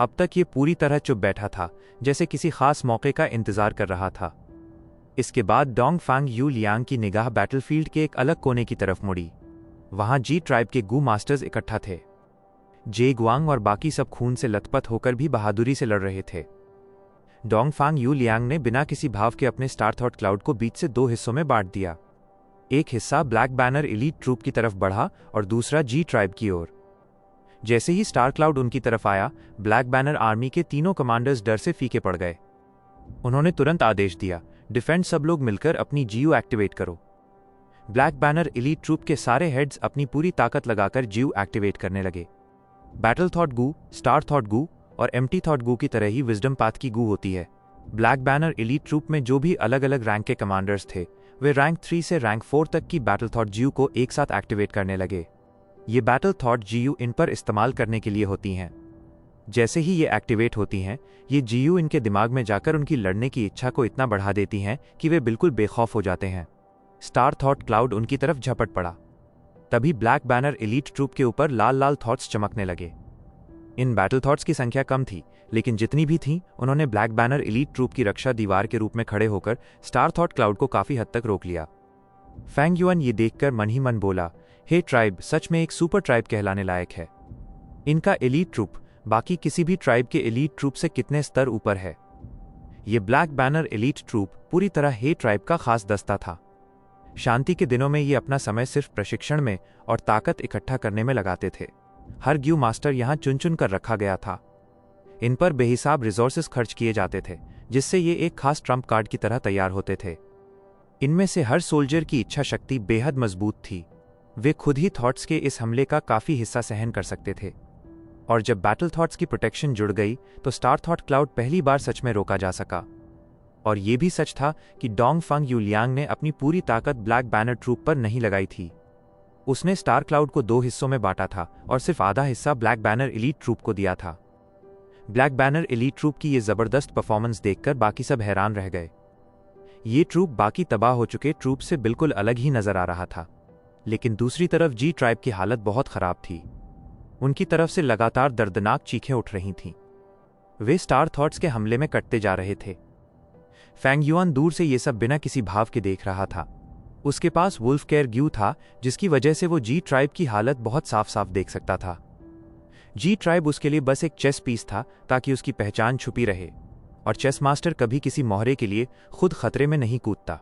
अब तक ये पूरी तरह चुप बैठा था, जैसे किसी खास मौके का इंतजार कर रहा था। इसके बाद डोंगफांग यू लियांग की निगाह बैटलफील्ड के एक अलग कोने की तरफ मुड़ी। वहां जी ट्राइब के गू मास्टर्स इकट्ठा थे। जे गुआंग और बाकी सब खून से लथपथ होकर भी बहादुरी से लड़ रहे थे। डोंगफांग यू लियांग ने बिना किसी भाव के अपने स्टार थॉट क्लाउड को बीच से 2 हिस्सों में बांट दिया। एक हिस्सा ब्लैक बैनर एलीट ट्रूप की तरफ बढ़ा और दूसरा जी ट्राइब की ओर। जैसे ही स्टार क्लाउड उनकी तरफ आया, ब्लैक बैनर आर्मी के तीनों कमांडर्स डर से फीके पड़ गए। उन्होंने तुरंत आदेश दिया, डिफेंस सब लोग मिलकर अपनी जीयू एक्टिवेट करो। ब्लैक बैनर एलीट ट्रूप के सारे हेड्स अपनी पूरी ताकत लगाकर जीयू एक्टिवेट करने लगे। बैटल थॉट गू, स्टार थॉट गू और एम्प्टी थॉट गू की तरह ही विजडम पाथ की गू होती है। ब्लैक बैनर एलीट ट्रूप में जो भी अलग अलग रैंक के कमांडर्स थे, वे रैंक 3 से रैंक 4 तक की बैटल थॉट जीयू को एक साथ एक्टिवेट करने लगे। ये बैटल थॉट जीयू इन पर इस्तेमाल करने के लिए होती हैं। जैसे ही ये एक्टिवेट होती हैं, ये जीयू इनके दिमाग में जाकर उनकी लड़ने की इच्छा को इतना बढ़ा देती हैं कि वे बिल्कुल बेखौफ हो जाते हैं। स्टार थॉट क्लाउड उनकी तरफ झपट पड़ा। तभी ब्लैक बैनर एलीट ट्रूप के ऊपर लाल लाल थॉट्स चमकने लगे। इन बैटल थॉट्स की संख्या कम थी, लेकिन जितनी भी थीं, उन्होंने ब्लैक बैनर एलीट ट्रूप की रक्षा दीवार के रूप में खड़े होकर स्टार थॉट क्लाउड को काफी हद तक रोक लिया। फैंग युआन ये देखकर मन ही मन बोला, हे ट्राइब सच में एक सुपर ट्राइब कहलाने लायक है। इनका एलीट ट्रूप बाकी किसी भी ट्राइब के एलीट ट्रूप से कितने स्तर ऊपर है। ये ब्लैक बैनर एलीट ट्रूप पूरी तरह हे ट्राइब का खास दस्ता था। शांति के दिनों में ये अपना समय सिर्फ प्रशिक्षण में और ताकत इकट्ठा करने में लगाते थे। हर ग्यू मास्टर यहां चुन चुन कर रखा गया था। इन पर बेहिसाब रिसोर्सेस खर्च किए जाते थे, जिससे ये एक खास ट्रम्प कार्ड की तरह तैयार होते थे। इनमें से हर सोल्जर की इच्छा शक्ति बेहद मजबूत थी। वे खुद ही थॉट्स के इस हमले का काफी हिस्सा सहन कर सकते थे। और जब बैटल थॉट्स की प्रोटेक्शन जुड़ गई, तो स्टार थॉट क्लाउड पहली बार सच में रोका जा सका। और ये भी सच था कि डोंगफांग यू लियांग ने अपनी पूरी ताकत ब्लैक बैनर ट्रूप पर नहीं लगाई थी। उसने स्टार क्लाउड को 2 हिस्सों में बांटा था और सिर्फ आधा हिस्सा ब्लैक बैनर एलीट ट्रूप को दिया था। ब्लैक बैनर एलीट ट्रूप की ये जबरदस्त परफॉर्मेंस देखकर बाकी सब हैरान रह गए। ये ट्रूप बाकी तबाह हो चुके ट्रूप से बिल्कुल अलग ही नजर आ रहा था। लेकिन दूसरी तरफ जी ट्राइब की हालत बहुत खराब थी। उनकी तरफ से लगातार दर्दनाक चीखें उठ रही थीं। वे स्टार थॉट्स के हमले में कटते जा रहे थे। फैंग युआन दूर से ये सब बिना किसी भाव के देख रहा था। उसके पास वुल्फ केयर ग्यू था, जिसकी वजह से वो जी ट्राइब की हालत बहुत साफ साफ देख सकता था। जी ट्राइब उसके लिए बस एक चेस पीस था, ताकि उसकी पहचान छुपी रहे, और चेस मास्टर कभी किसी मोहरे के लिए खुद खतरे में नहीं कूदता।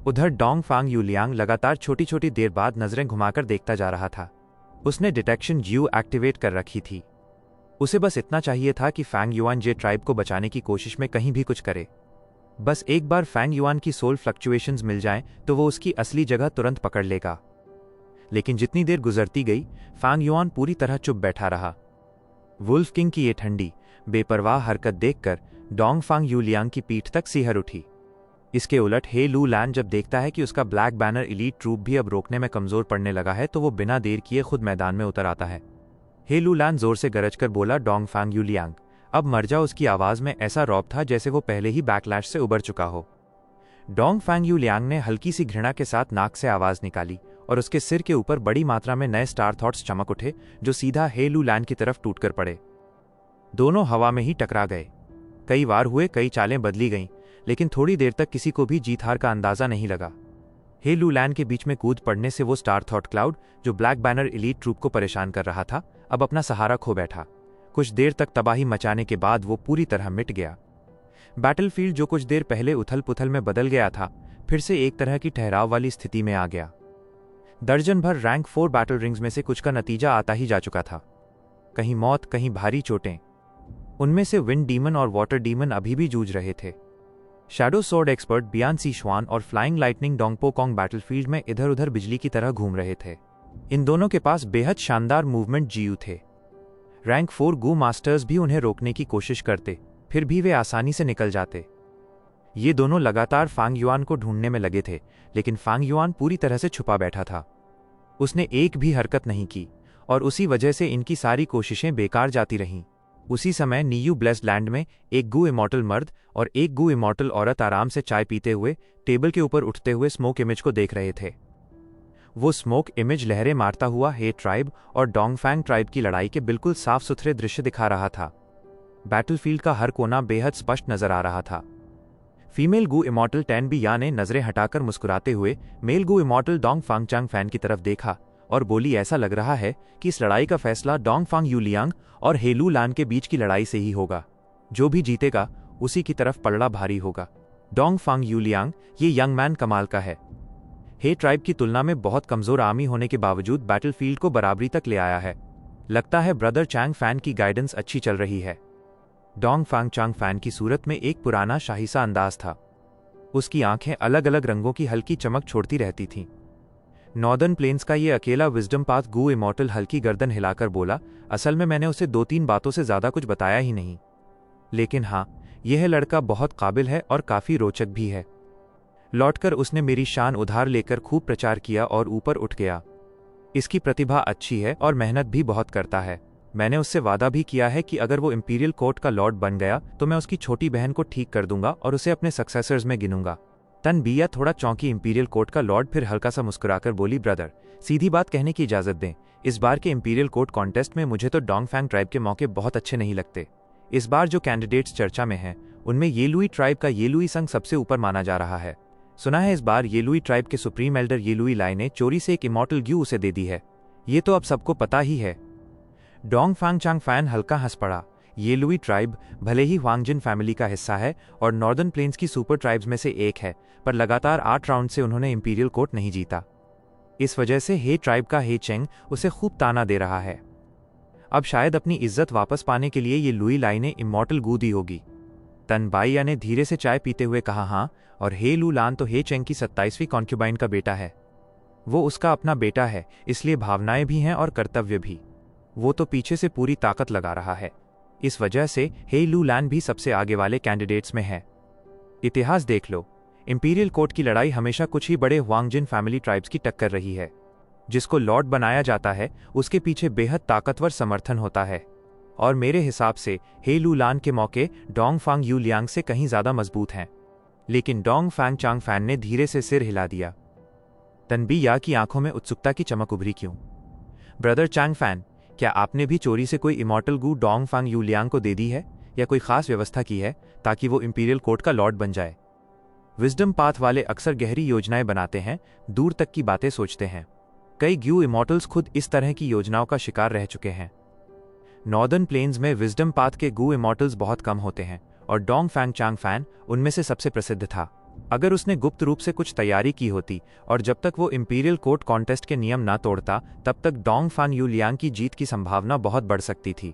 उधर डोंगफांग यू लियांग लगातार छोटी छोटी देर बाद नजरें घुमाकर देखता जा रहा था। उसने डिटेक्शन जीयू एक्टिवेट कर रखी थी। उसे बस इतना चाहिए था कि फैंग युआन जे ट्राइब को बचाने की कोशिश में कहीं भी कुछ करे। बस एक बार फैंग युआन की सोल फ्लक्चुएशंस मिल जाएं, तो वो उसकी असली जगह तुरंत पकड़ लेगा। लेकिन जितनी देर गुजरती गई, फैंग युआन पूरी तरह चुप बैठा रहा। वुल्फ किंग की ये ठंडी, बेपरवाह हरकत देखकर डोंगफांग यू लियांग की पीठ तक सिहर उठी। इसके उलट हे लू लैन जब देखता है कि उसका ब्लैक बैनर एलीट ट्रूप भी अब रोकने में कमजोर पड़ने लगा है, तो वो बिना देर किए खुद मैदान में उतर आता है। हे लू लैन जोर से गरजकर बोला, डोंगफांग यू लियांग, अब मर जा। उसकी आवाज में ऐसा रौब था जैसे वो पहले ही बैकलैश से उबर चुका हो। डोंगफांग यू लियांग ने हल्की सी घृणा के साथ नाक से आवाज निकाली और उसके सिर के ऊपर बड़ी मात्रा में नए स्टार थॉट्स चमक उठे, जो सीधा हे लू लैन की तरफ टूटकर पड़े। दोनों हवा में ही टकरा गए। कई वार हुए, कई चालें बदली गईं, लेकिन थोड़ी देर तक किसी को भी जीत हार का अंदाजा नहीं लगा। हे लू लैन के बीच में कूद पड़ने से वो स्टार थॉट क्लाउड, जो ब्लैक बैनर एलीट ट्रूप को परेशान कर रहा था, अब अपना सहारा खो बैठा। कुछ देर तक तबाही मचाने के बाद वो पूरी तरह मिट गया। बैटलफील्ड, जो कुछ देर पहले उथल पुथल में बदल गया था, फिर से एक तरह की ठहराव वाली स्थिति में आ गया। दर्जन भर रैंक 4 बैटल रिंग्स में से कुछ का नतीजा आता ही जा चुका था। कहीं मौत, कहीं भारी चोटें। उनमें से विंड डीमन और वाटर डीमन अभी भी जूझ रहे थे। शैडो स्वॉर्ड एक्सपर्ट बियान सी श्वान और फ्लाइंग लाइटनिंग डोंगपोकोंग बैटलफील्ड में इधर उधर बिजली की तरह घूम रहे थे। इन दोनों के पास बेहद शानदार मूवमेंट जीयू थे। रैंक 4 गू मास्टर्स भी उन्हें रोकने की कोशिश करते, फिर भी वे आसानी से निकल जाते। ये दोनों लगातार फैंग युआन को ढूंढने में लगे थे, लेकिन फैंग युआन पूरी तरह से छुपा बैठा था। उसने एक भी हरकत नहीं की, और उसी वजह से इनकी सारी कोशिशें बेकार जाती रहीं। उसी समय नीयू ब्लेस्ड लैंड में एक गू इमॉर्टल मर्द और एक गू इमॉर्टल औरत आराम से चाय पीते हुए टेबल के ऊपर उठते हुए स्मोक इमेज को देख रहे थे। वो स्मोक इमेज लहरें मारता हुआ हे ट्राइब और डोंगफैंग ट्राइब की लड़ाई के बिल्कुल साफ सुथरे दृश्य दिखा रहा था। बैटलफील्ड का हर कोना बेहद स्पष्ट नजर आ रहा था। फीमेल गू इमॉर्टल टैन बी या ने नजरें हटाकर मुस्कुराते हुए मेल गू इमॉर्टल डोंग फांग चांग फैन की तरफ देखा और बोली, ऐसा लग रहा है कि इस लड़ाई का फैसला डोंग फांग यूलियांग और हेलू लान के बीच की लड़ाई से ही होगा। जो भी जीतेगा उसी की तरफ पलड़ा भारी होगा। डोंग फांग यूलियांग, ये यंग मैन कमाल का है। हे ट्राइब की तुलना में बहुत कमजोर आर्मी होने के बावजूद बैटलफील्ड को बराबरी तक ले आया है। लगता है ब्रदर चैंग फैन की गाइडेंस अच्छी चल रही है। डोंग फांग चांग फैन की सूरत में एक पुराना शाही सा अंदाज था। उसकी आंखें अलग अलग रंगों की हल्की चमक छोड़ती रहती थीं। नॉर्दर्न प्लेन्स का ये अकेला विजडम पाथ गू इमॉर्टल हल्की गर्दन हिलाकर बोला, असल में मैंने उसे 2-3 बातों से ज्यादा कुछ बताया ही नहीं, लेकिन हाँ, यह लड़का बहुत काबिल है और काफी रोचक भी है। लौटकर उसने मेरी शान उधार लेकर खूब प्रचार किया और ऊपर उठ गया। इसकी प्रतिभा अच्छी है और मेहनत भी बहुत करता है। मैंने उससे वादा भी किया है कि अगर वो इंपीरियल कोर्ट का लॉर्ड बन गया तो मैं उसकी छोटी बहन को ठीक कर दूंगा और उसे अपने सक्सेसर्स में गिनूंगा। तन बिया थोड़ा चौंकी इंपीरियल कोर्ट का लॉर्ड, फिर हल्का सा मुस्कुराकर बोली, ब्रदर सीधी बात कहने की इजाजत दें, इस बार के इंपीरियल कोर्ट कॉन्टेस्ट में मुझे तो डोंग फैंग ट्राइब के मौके बहुत अच्छे नहीं लगते। इस बार जो कैंडिडेट्स चर्चा में हैं उनमें येलुई ट्राइब का येलुई संघ सबसे ऊपर माना जा रहा है। सुना है इस बार येलुई ट्राइब के सुप्रीम एल्डर येलुई लाई ने चोरी से एक इमॉर्टल ग्यू उसे दे दी है। ये तो अब सबको पता ही है। डोंग फांग चांग फैन हल्का हंस पड़ा। येलुई ट्राइब भले ही ह्वांगजिन फैमिली का हिस्सा है और नॉर्दर्न प्लेन्स की सुपर ट्राइब्स में से एक है, पर लगातार 8 राउंड से उन्होंने इंपीरियल कोर्ट नहीं जीता। इस वजह से हे ट्राइब का हे चेंग उसे खूब ताना दे रहा है। अब शायद अपनी इज्जत वापस पाने के लिए ये लुई लाई ने इमॉर्टल गू दी होगी। तन बाइया ने धीरे से चाय पीते हुए कहा, हाँ, और हे लू लान तो हे चेंग की 27वीं कॉन्क्यूबाइन का बेटा है। वो उसका अपना बेटा है, इसलिए भावनाएं भी हैं और कर्तव्य भी। वो तो पीछे से पूरी ताकत लगा रहा है। इस वजह से हे लू लैन भी सबसे आगे वाले कैंडिडेट्स में है। इतिहास देख लो, इंपीरियल कोर्ट की लड़ाई हमेशा कुछ ही बड़े ह्वांगजिन फैमिली ट्राइब्स की टक्कर रही है। जिसको लॉर्ड बनाया जाता है उसके पीछे बेहद ताकतवर समर्थन होता है, और मेरे हिसाब से हे लू लान के मौके डोंग फांग यू लियांग से कहीं ज्यादा मजबूत हैं। लेकिन डोंग फैंग चांग फैन ने धीरे से सिर हिला दिया। तनबी या की आंखों में उत्सुकता की चमक उभरी। क्यों ब्रदर चांग फैन, क्या आपने भी चोरी से कोई इमॉर्टल गू डोंग फांग यू लियांग को दे दी है या कोई खास व्यवस्था की है ताकि वो इंपीरियल कोर्ट का लॉर्ड बन जाए? विजडम पाथ वाले अक्सर गहरी योजनाएं बनाते हैं, दूर तक की बातें सोचते हैं। कई ग्यू इमॉर्टल्स खुद इस तरह की योजनाओं का शिकार रह चुके हैं। नॉर्दर्न प्लेन्स में विजडम पाथ के गू इमॉर्टल्स बहुत कम होते हैं और डोंग फैंग चांग फैन उनमें से सबसे प्रसिद्ध था। अगर उसने गुप्त रूप से कुछ तैयारी की होती और जब तक वो इंपीरियल कोर्ट कॉन्टेस्ट के नियम ना तोड़ता तब तक डोंग फांग यू लियांग की जीत की संभावना बहुत बढ़ सकती थी।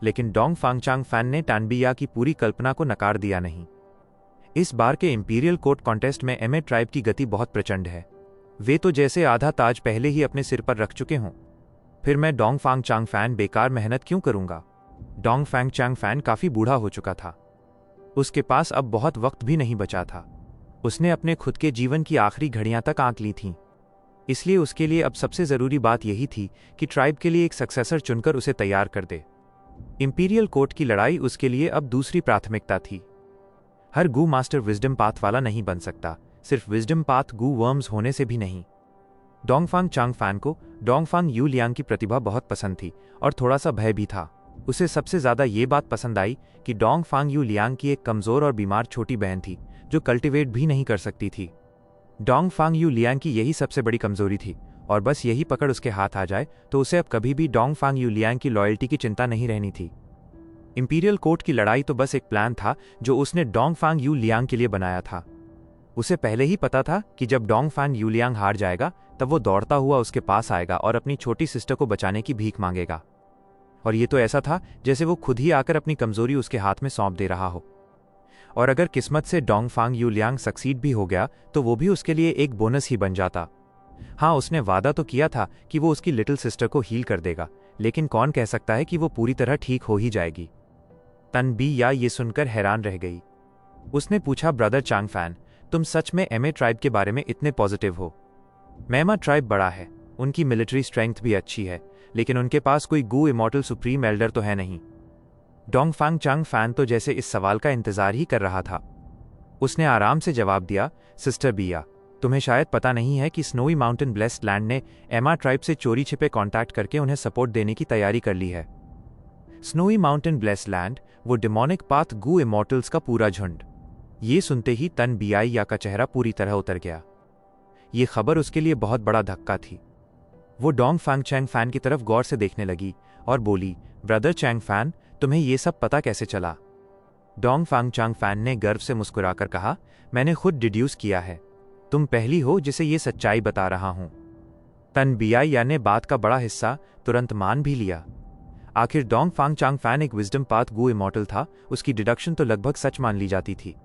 लेकिन डोंग फांग चांग फैन ने टानबिया की पूरी कल्पना को नकार दिया नहीं। इस बार के इंपीरियल कोर्ट कॉन्टेस्ट में एमे ट्राइब की गति बहुत प्रचंड है। वे तो जैसे आधा ताज पहले ही अपने सिर पर रख चुके हों। फिर मैं डोंग फांग चांग फैन बेकार मेहनत क्यों करूंगा? डोंग फैंग चांग फैन काफी बूढ़ा हो चुका था। उसके पास अब बहुत वक्त भी नहीं बचा था। उसने अपने खुद के जीवन की आखिरी घड़ियां तक आंक ली थीं। इसलिए उसके लिए अब सबसे जरूरी बात यही थी कि ट्राइब के लिए एक सक्सेसर चुनकर उसे तैयार कर दे। इंपीरियल कोर्ट की लड़ाई उसके लिए अब दूसरी प्राथमिकता थी। हर गू मास्टर विजडम पाथ वाला नहीं बन सकता, सिर्फ विजडम पाथ गू वर्म्स होने से भी नहीं। डोंग फांग चांग फैन को डोंग फांग यू लियांग की प्रतिभा बहुत पसंद थी और थोड़ा सा भय भी था। उसे सबसे ज्यादा ये बात पसंद आई कि डोंग फांग यू लियांग की एक कमजोर और बीमार छोटी बहन थी जो कल्टिवेट भी नहीं कर सकती थी। डोंग फांग यू लियांग की यही सबसे बड़ी कमजोरी थी और बस यही पकड़ उसके हाथ आ जाए तो उसे अब कभी भी डोंग फांग यू लियांग की लॉयल्टी की चिंता नहीं रहनी थी। इंपीरियल कोर्ट की लड़ाई तो बस एक प्लान था जो उसने डोंग फांग यू लियांग के लिए बनाया था। उसे पहले ही पता था कि जब डोंग फांग यू लियांग हार जाएगा तब वो दौड़ता हुआ उसके पास आएगा और अपनी छोटी सिस्टर को बचाने की भीख मांगेगा। और ये तो ऐसा था जैसे वो खुद ही आकर अपनी कमजोरी उसके हाथ में सौंप दे रहा हो। और अगर किस्मत से डोंग फांग यू लियांग सक्सीड भी हो गया तो वो भी उसके लिए एक बोनस ही बन जाता। हाँ, उसने वादा तो किया था कि वो उसकी लिटिल सिस्टर को हील कर देगा, लेकिन कौन कह सकता है कि वो पूरी तरह ठीक हो ही जाएगी। तनबी या ये सुनकर हैरान रह गई। उसने पूछा, ब्रदर चांग फैन, तुम सच में एमे ट्राइब के बारे में इतने पॉजिटिव हो? मेमा ट्राइब बड़ा है, उनकी मिलिट्री स्ट्रेंथ भी अच्छी है, लेकिन उनके पास कोई गू इमॉर्टल सुप्रीम एल्डर तो है नहीं। डोंग फांग चांग फैन तो जैसे इस सवाल का इंतजार ही कर रहा था। उसने आराम से जवाब दिया, सिस्टर बिया, तुम्हें शायद पता नहीं है कि स्नोई माउंटेन ब्लेस्ड लैंड ने एमा ट्राइब से चोरी छिपे कांटेक्ट करके उन्हें सपोर्ट देने की तैयारी कर ली है। स्नोई माउंटेन ब्लेस लैंड, वो डिमोनिक पाथ गू इमॉर्टल्स का पूरा झुंड। ये सुनते ही तन बियाइया का चेहरा पूरी तरह उतर गया। ये खबर उसके लिए बहुत बड़ा धक्का थी। वो डोंग फांग चैंग फैन की तरफ गौर से देखने लगी और बोली, ब्रदर चैंग फैन, तुम्हें ये सब पता कैसे चला? डोंग फांग चैंग फैन ने गर्व से मुस्कुराकर कहा, मैंने खुद डिड्यूस किया है। तुम पहली हो जिसे ये सच्चाई बता रहा हूं। तन बियाइया ने बात का बड़ा हिस्सा तुरंत मान भी लिया। आखिर डोंग फांग चैंग फैन एक विजडम पाथ गू इमॉर्टल था, उसकी डिडक्शन तो लगभग सच मान ली जाती थी।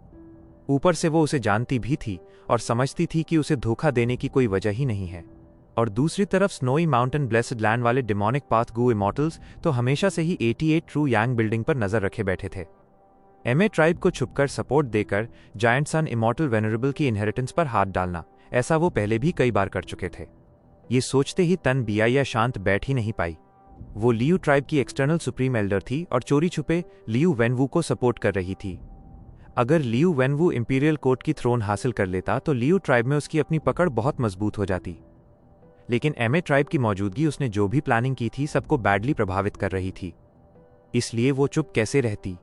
ऊपर से वो उसे जानती भी थी और समझती थी कि उसे धोखा देने की कोई वजह ही नहीं है। और दूसरी तरफ स्नोई माउंटेन ब्लेसड लैंड वाले डिमोनिक पाथ गू इमॉर्टल्स तो हमेशा से ही 88 ट्रू यांग बिल्डिंग पर नजर रखे बैठे थे। एमए ट्राइब को छुपकर सपोर्ट देकर जायंट सन इमॉर्टल वेनरेबल की इनहेरिटेंस पर हाथ डालना, ऐसा वो पहले भी कई बार कर चुके थे। ये सोचते ही तन बियाइया शांत बैठ ही नहीं पाई। वो लियू ट्राइब की एक्सटर्नल सुप्रीम एल्डर थी और चोरी छुपे लियू वेनवू को सपोर्ट कर रही थी। अगर लियू वेनवू इंपीरियल कोर्ट की थ्रोन हासिल कर लेता तो लियू ट्राइब में उसकी अपनी पकड़ बहुत मजबूत हो जाती। लेकिन एमए ट्राइब की मौजूदगी उसने जो भी प्लानिंग की थी सबको बैडली प्रभावित कर रही थी। इसलिए वो चुप कैसे रहती?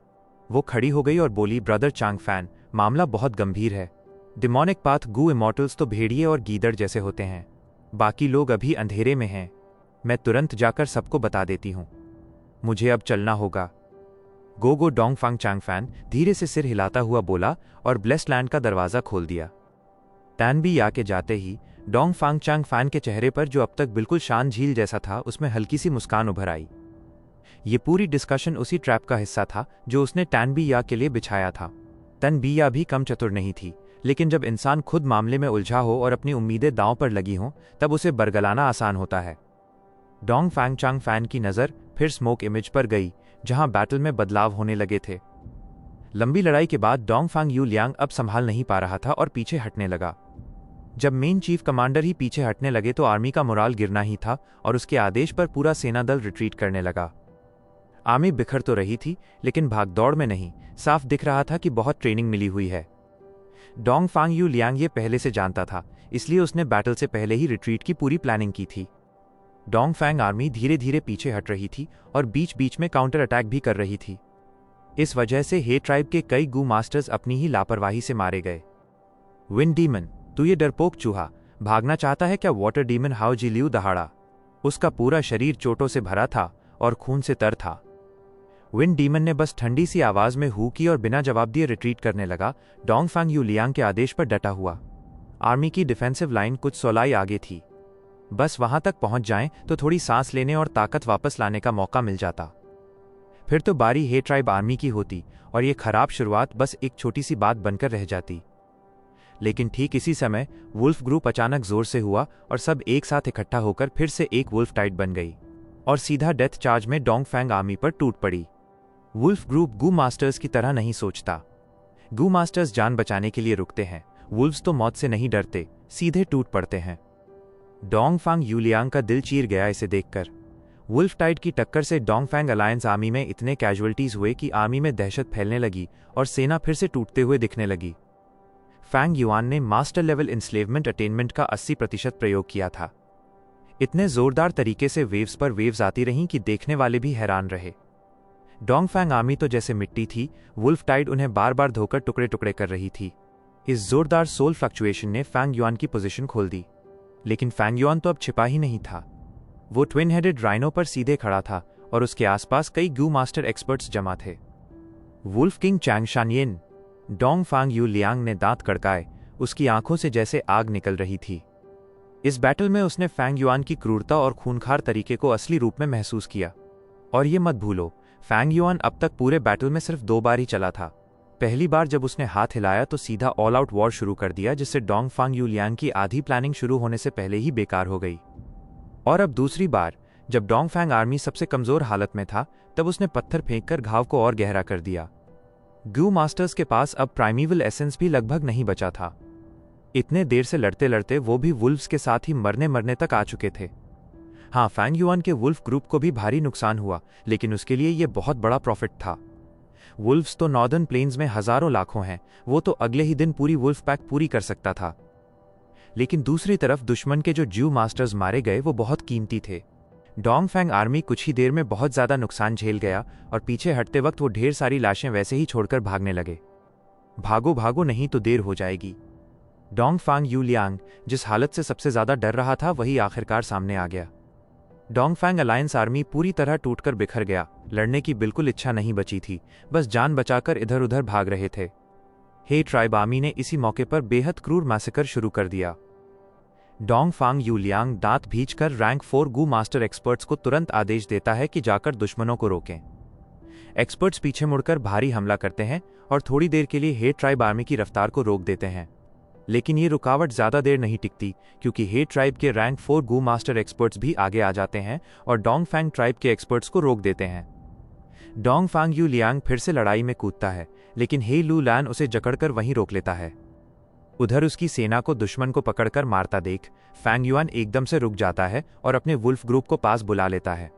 वो खड़ी हो गई और बोली, ब्रदर चांग फैन, मामला बहुत गंभीर है। डिमोनिक पाथ गू इमॉर्टल्स तो भेड़िए और गीदड़ जैसे होते हैं, बाकी लोग अभी अंधेरे में हैं। मैं तुरंत जाकर सबको बता देती हूं। मुझे अब चलना होगा। गो डोंग फांग चैंग फैन धीरे से सिर हिलाता हुआ बोला और ब्लेस्ड लैंड का दरवाजा खोल दिया। तैन भी या के जाते ही डोंग फांग चैंग फैन के चेहरे पर, जो अब तक बिल्कुल शांत झील जैसा था, उसमें हल्की सी मुस्कान उभर आई। ये पूरी डिस्कशन उसी ट्रैप का हिस्सा था जो उसने टैन बी या के लिए बिछाया था। तन बी या भी कम चतुर नहीं थी, लेकिन जब इंसान खुद मामले में उलझा हो और अपनी उम्मीदें दांव पर लगी हों तब उसे बरगलाना आसान होता है। डोंग फांग चैंग फैन की नज़र फिर स्मोक इमेज पर गई, जहां बैटल में बदलाव होने लगे थे। लंबी लड़ाई के बाद डोंग फांग यू लियांग अब संभाल नहीं पा रहा था और पीछे हटने लगा। जब मेन चीफ कमांडर ही पीछे हटने लगे तो आर्मी का मोराल गिरना ही था और उसके आदेश पर पूरा सेना दल रिट्रीट करने लगा। आर्मी बिखर तो रही थी, लेकिन भागदौड़ में नहीं। साफ दिख रहा था कि बहुत ट्रेनिंग मिली हुई है। डोंग फांग यू लियांग ये पहले से जानता था, इसलिए उसने बैटल से पहले ही रिट्रीट की पूरी प्लानिंग की थी। डोंग फैंग आर्मी धीरे धीरे पीछे हट रही थी और बीच बीच में काउंटर अटैक भी कर रही थी। इस वजह से हे ट्राइब के कई गू मास्टर्स अपनी ही लापरवाही से मारे गए। विंड डीमन, तू ये डरपोक चूहा भागना चाहता है क्या? वाटर डीमन हाउ जिलियू दहाड़ा। उसका पूरा शरीर चोटों से भरा था और खून से तर था। विंड डीमन ने बस ठंडी सी आवाज में हू की और बिना जवाब दिए रिट्रीट करने लगा। डोंग फांग यू लियांग के आदेश पर डटा हुआ। आर्मी की डिफेंसिव लाइन कुछ सोलाई आगे थी। बस वहां तक पहुंच जाएं तो थोड़ी सांस लेने और ताकत वापस लाने का मौका मिल जाता। फिर तो बारी हे ट्राइब आर्मी की होती और ये खराब शुरुआत बस एक छोटी सी बात बनकर रह जाती। लेकिन ठीक इसी समय वुल्फ ग्रुप अचानक जोर से हुआ और सब एक साथ इकट्ठा होकर फिर से एक वुल्फ टाइड बन गई और सीधा डेथ चार्ज में डोंग फैंग आर्मी पर टूट पड़ी। वुल्फ ग्रुप गू मास्टर्स की तरह नहीं सोचता। गू मास्टर्स जान बचाने के लिए रुकते हैं, वुल्फ्स तो मौत से नहीं डरते, सीधे टूट पड़ते हैं। डोंग फांग यू लियांग का दिल चीर गया इसे देखकर। वुल्फ टाइड की टक्कर से डोंग फैंग अलायंस आर्मी में इतने कैजुअलिटीज हुए कि आर्मी में दहशत फैलने लगी और सेना फिर से टूटते हुए दिखने लगी। फैंग युआन ने मास्टर लेवल इंस्लेवमेंट अटेनमेंट का 80% प्रयोग किया था। इतने जोरदार तरीके से वेव्स पर वेव्स आती रहीं कि देखने वाले भी हैरान रहे। डोंग फैंग आर्मी तो जैसे मिट्टी थी, वुल्फ टाइड उन्हें बार बार धोकर टुकड़े टुकड़े कर रही थी। इस जोरदार सोल फ्लक्चुएशन ने फैंग युआन की पोजीशन खोल दी। लेकिन फैंग युआन तो अब छिपा ही नहीं था। वो ट्विन हेडेड राइनो पर सीधे खड़ा था और उसके आसपास कई गू मास्टर एक्सपर्ट्स जमा थे। वुल्फ किंग चैंग शानयेन। डोंग फांग यू लियांग ने दांत कड़काए, उसकी आंखों से जैसे आग निकल रही थी। इस बैटल में उसने फैंग युआन की क्रूरता और खूंखार तरीके को असली रूप में महसूस किया। और ये मत भूलो, फैंग युआन अब तक पूरे बैटल में सिर्फ 2 बार ही चला था। पहली बार जब उसने हाथ हिलाया तो सीधा ऑल आउट वॉर शुरू कर दिया, जिससे डोंग फांग यू लियांग की आधी प्लानिंग शुरू होने से पहले ही बेकार हो गई। और अब दूसरी बार जब डोंग फैंग आर्मी सबसे कमजोर हालत में था, तब उसने पत्थर फेंककर घाव को और गहरा कर दिया। गू मास्टर्स के पास अब प्राइमीवल एसेंस भी लगभग नहीं बचा था। इतने देर से लड़ते लड़ते वो भी वुल्फ्स के साथ ही मरने मरने तक आ चुके थे। हाँ, फैंग युआन के वुल्फ ग्रुप को भी भारी नुकसान हुआ, लेकिन उसके लिए यह बहुत बड़ा प्रॉफिट था। वुल्फ्स तो नॉर्दर्न प्लेन्स में हजारों लाखों हैं, वो तो अगले ही दिन पूरी वुल्फ पैक पूरी कर सकता था। लेकिन दूसरी तरफ दुश्मन के जो ज्यू मास्टर्स मारे गए वो बहुत कीमती थे। डोंग फैंग आर्मी कुछ ही देर में बहुत ज़्यादा नुकसान झेल गया और पीछे हटते वक्त वो ढेर सारी लाशें वैसे ही छोड़कर भागने लगे। भागो भागो, नहीं तो देर हो जाएगी। डोंग फैंग यूलियांग जिस हालत से सबसे ज़्यादा डर रहा था वही आखिरकार सामने आ गया। डोंग फैंग अलायंस आर्मी पूरी तरह टूटकर बिखर गया। लड़ने की बिल्कुल इच्छा नहीं बची थी, बस जान बचाकर इधर उधर भाग रहे थे। हे ट्राइब आर्मी ने इसी मौके पर बेहद क्रूर मैसेकर शुरू कर दिया। डोंग फैंग यूलियांग दांत भींचकर रैंक 4 गू मास्टर एक्सपर्ट्स को तुरंत आदेश देता है कि जाकर दुश्मनों को रोकें। एक्सपर्ट्स पीछे मुड़कर भारी हमला करते हैं और थोड़ी देर के लिए हे ट्राइब आर्मी की रफ्तार को रोक देते हैं। लेकिन ये रुकावट ज़्यादा देर नहीं टिकती, क्योंकि हे ट्राइब के रैंक 4 गू मास्टर एक्सपर्ट्स भी आगे आ जाते हैं और डोंग फैंग ट्राइब के एक्सपर्ट्स को रोक देते हैं। डोंग फैंग यूलियांग फिर से लड़ाई में कूदता है, लेकिन हे लू लैन उसे जकड़कर वहीं रोक लेता है। उधर उसकी सेना को दुश्मन को पकड़कर मारता देख फैंग युआन एकदम से रुक जाता है और अपने वुल्फ ग्रुप को पास बुला लेता है।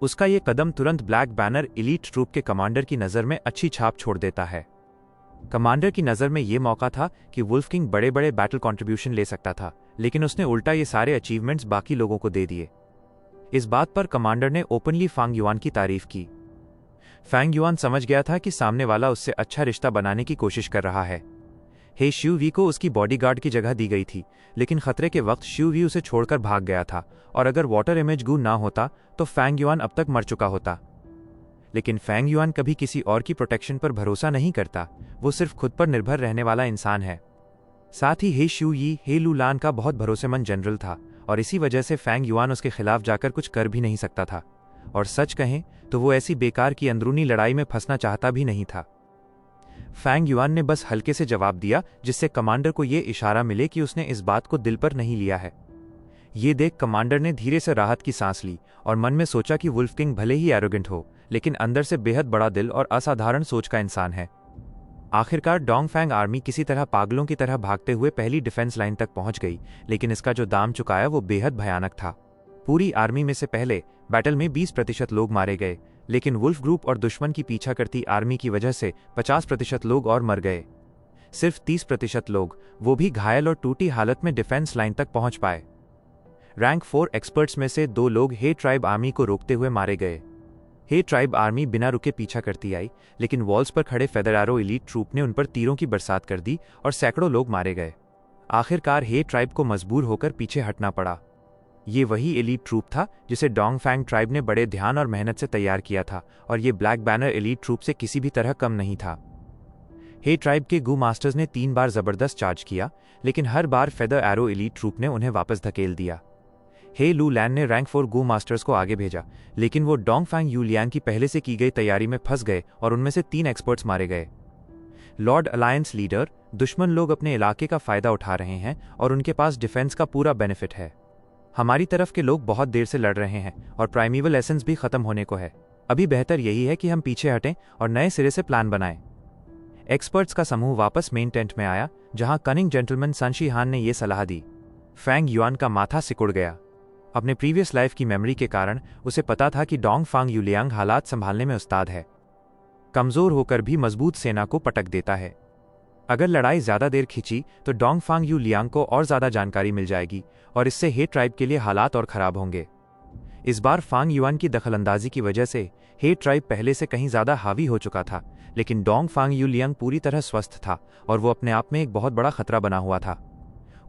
उसका ये कदम तुरंत ब्लैक बैनर एलीट ट्रूप के कमांडर की नज़र में अच्छी छाप छोड़ देता है। कमांडर की नज़र में ये मौका था कि वुल्फ किंग बड़े बड़े बैटल कंट्रीब्यूशन ले सकता था, लेकिन उसने उल्टा ये सारे अचीवमेंट्स बाकी लोगों को दे दिए। इस बात पर कमांडर ने ओपनली फैंग युआन की तारीफ की। फैंग युआन समझ गया था कि सामने वाला उससे अच्छा रिश्ता बनाने की कोशिश कर रहा है। हे शिव वी को उसकी बॉडीगार्ड की जगह दी गई थी, लेकिन खतरे के वक्त शिव वी उसे छोड़कर भाग गया था और अगर वाटर इमेज गू ना होता तो फैंग युआन अब तक मर चुका होता। लेकिन फैंग युआन कभी किसी और की प्रोटेक्शन पर भरोसा नहीं करता, वो सिर्फ खुद पर निर्भर रहने वाला इंसान है। साथ ही हे शिव यी हे लू लान का बहुत भरोसेमंद जनरल था और इसी वजह से फैंग युआन उसके खिलाफ जाकर कुछ कर भी नहीं सकता था, और सच कहें तो वो ऐसी बेकार की अंदरूनी लड़ाई में फंसना चाहता भी नहीं था। फैंग युआन ने बस हल्के से जवाब दिया, जिससे कमांडर को ये इशारा मिले कि उसने इस बात को दिल पर नहीं लिया है। ये देख कमांडर ने धीरे से राहत की सांस ली और मन में सोचा कि वुल्फ किंग भले ही एरोगेंट हो, लेकिन अंदर से बेहद बड़ा दिल और असाधारण सोच का इंसान है। आखिरकार डोंग फैंग आर्मी किसी तरह पागलों की तरह भागते हुए पहली डिफेंस लाइन तक पहुंच गई, लेकिन इसका जो दाम चुकाया वो बेहद भयानक था। पूरी आर्मी में से पहले बैटल में 20% लोग मारे गए, लेकिन वुल्फ ग्रुप और दुश्मन की पीछा करती आर्मी की वजह से 50% लोग और मर गए। सिर्फ 30% लोग, वो भी घायल और टूटी हालत में डिफेंस लाइन तक पहुंच पाए। रैंक 4 एक्सपर्ट्स में से 2 लोग हे ट्राइब आर्मी को रोकते हुए मारे गए। हे ट्राइब आर्मी बिना रुके पीछा करती आई, लेकिन वॉल्स पर खड़े फेदर एरो एलीट ट्रूप ने उन पर तीरों की बरसात कर दी और सैकड़ों लोग मारे गए। आखिरकार हे ट्राइब को मजबूर होकर पीछे हटना पड़ा। ये वही एलीट ट्रूप था जिसे डोंग फैंग ट्राइब ने बड़े ध्यान और मेहनत से तैयार किया था, और ये ब्लैक बैनर एलीट ट्रूप से किसी भी तरह कम नहीं था। हे ट्राइब के गू मास्टर्स ने 3 बार जबरदस्त चार्ज किया, लेकिन हर बार फेदर एरो एलीट ट्रूप ने उन्हें वापस धकेल दिया। हे लू लैन ने रैंक 4 गू मास्टर्स को आगे भेजा, लेकिन वो डोंग फैंग यूलियांग की पहले से की गई तैयारी में फंस गए और उनमें से 3 एक्सपर्ट्स मारे गए। लॉर्ड अलायंस लीडर, दुश्मन लोग अपने इलाके का फायदा उठा रहे हैं और उनके पास डिफेंस का पूरा बेनिफिट है। हमारी तरफ के लोग बहुत देर से लड़ रहे हैं और प्राइमेवल एसेंस भी खत्म होने को है। अभी बेहतर यही है कि हम पीछे हटें और नए सिरे से प्लान बनाएं। एक्सपर्ट्स का समूह वापस मेन टेंट में आया, जहां कनिंग जेंटलमैन सन शी हान ने यह सलाह दी। फैंग युआन का माथा सिकुड़ गया। अपने प्रीवियस लाइफ की मेमोरी के कारण उसे पता था कि डोंग फैंग यूलियांग हालात संभालने में उस्ताद है। कमजोर होकर भी मजबूत सेना को पटक देता है। अगर लड़ाई ज्यादा देर खिंची तो डोंग फैंग यूलियांग को और ज्यादा जानकारी मिल जाएगी और इससे हे ट्राइब के लिए हालात और खराब होंगे। इस बार फैंग युआन की दखलंदाजी की वजह से हे ट्राइब पहले से कहीं ज्यादा हावी हो चुका था, लेकिन डोंग फैंग यूलियांग पूरी तरह स्वस्थ था और वो अपने आप में एक बहुत बड़ा खतरा बना हुआ था।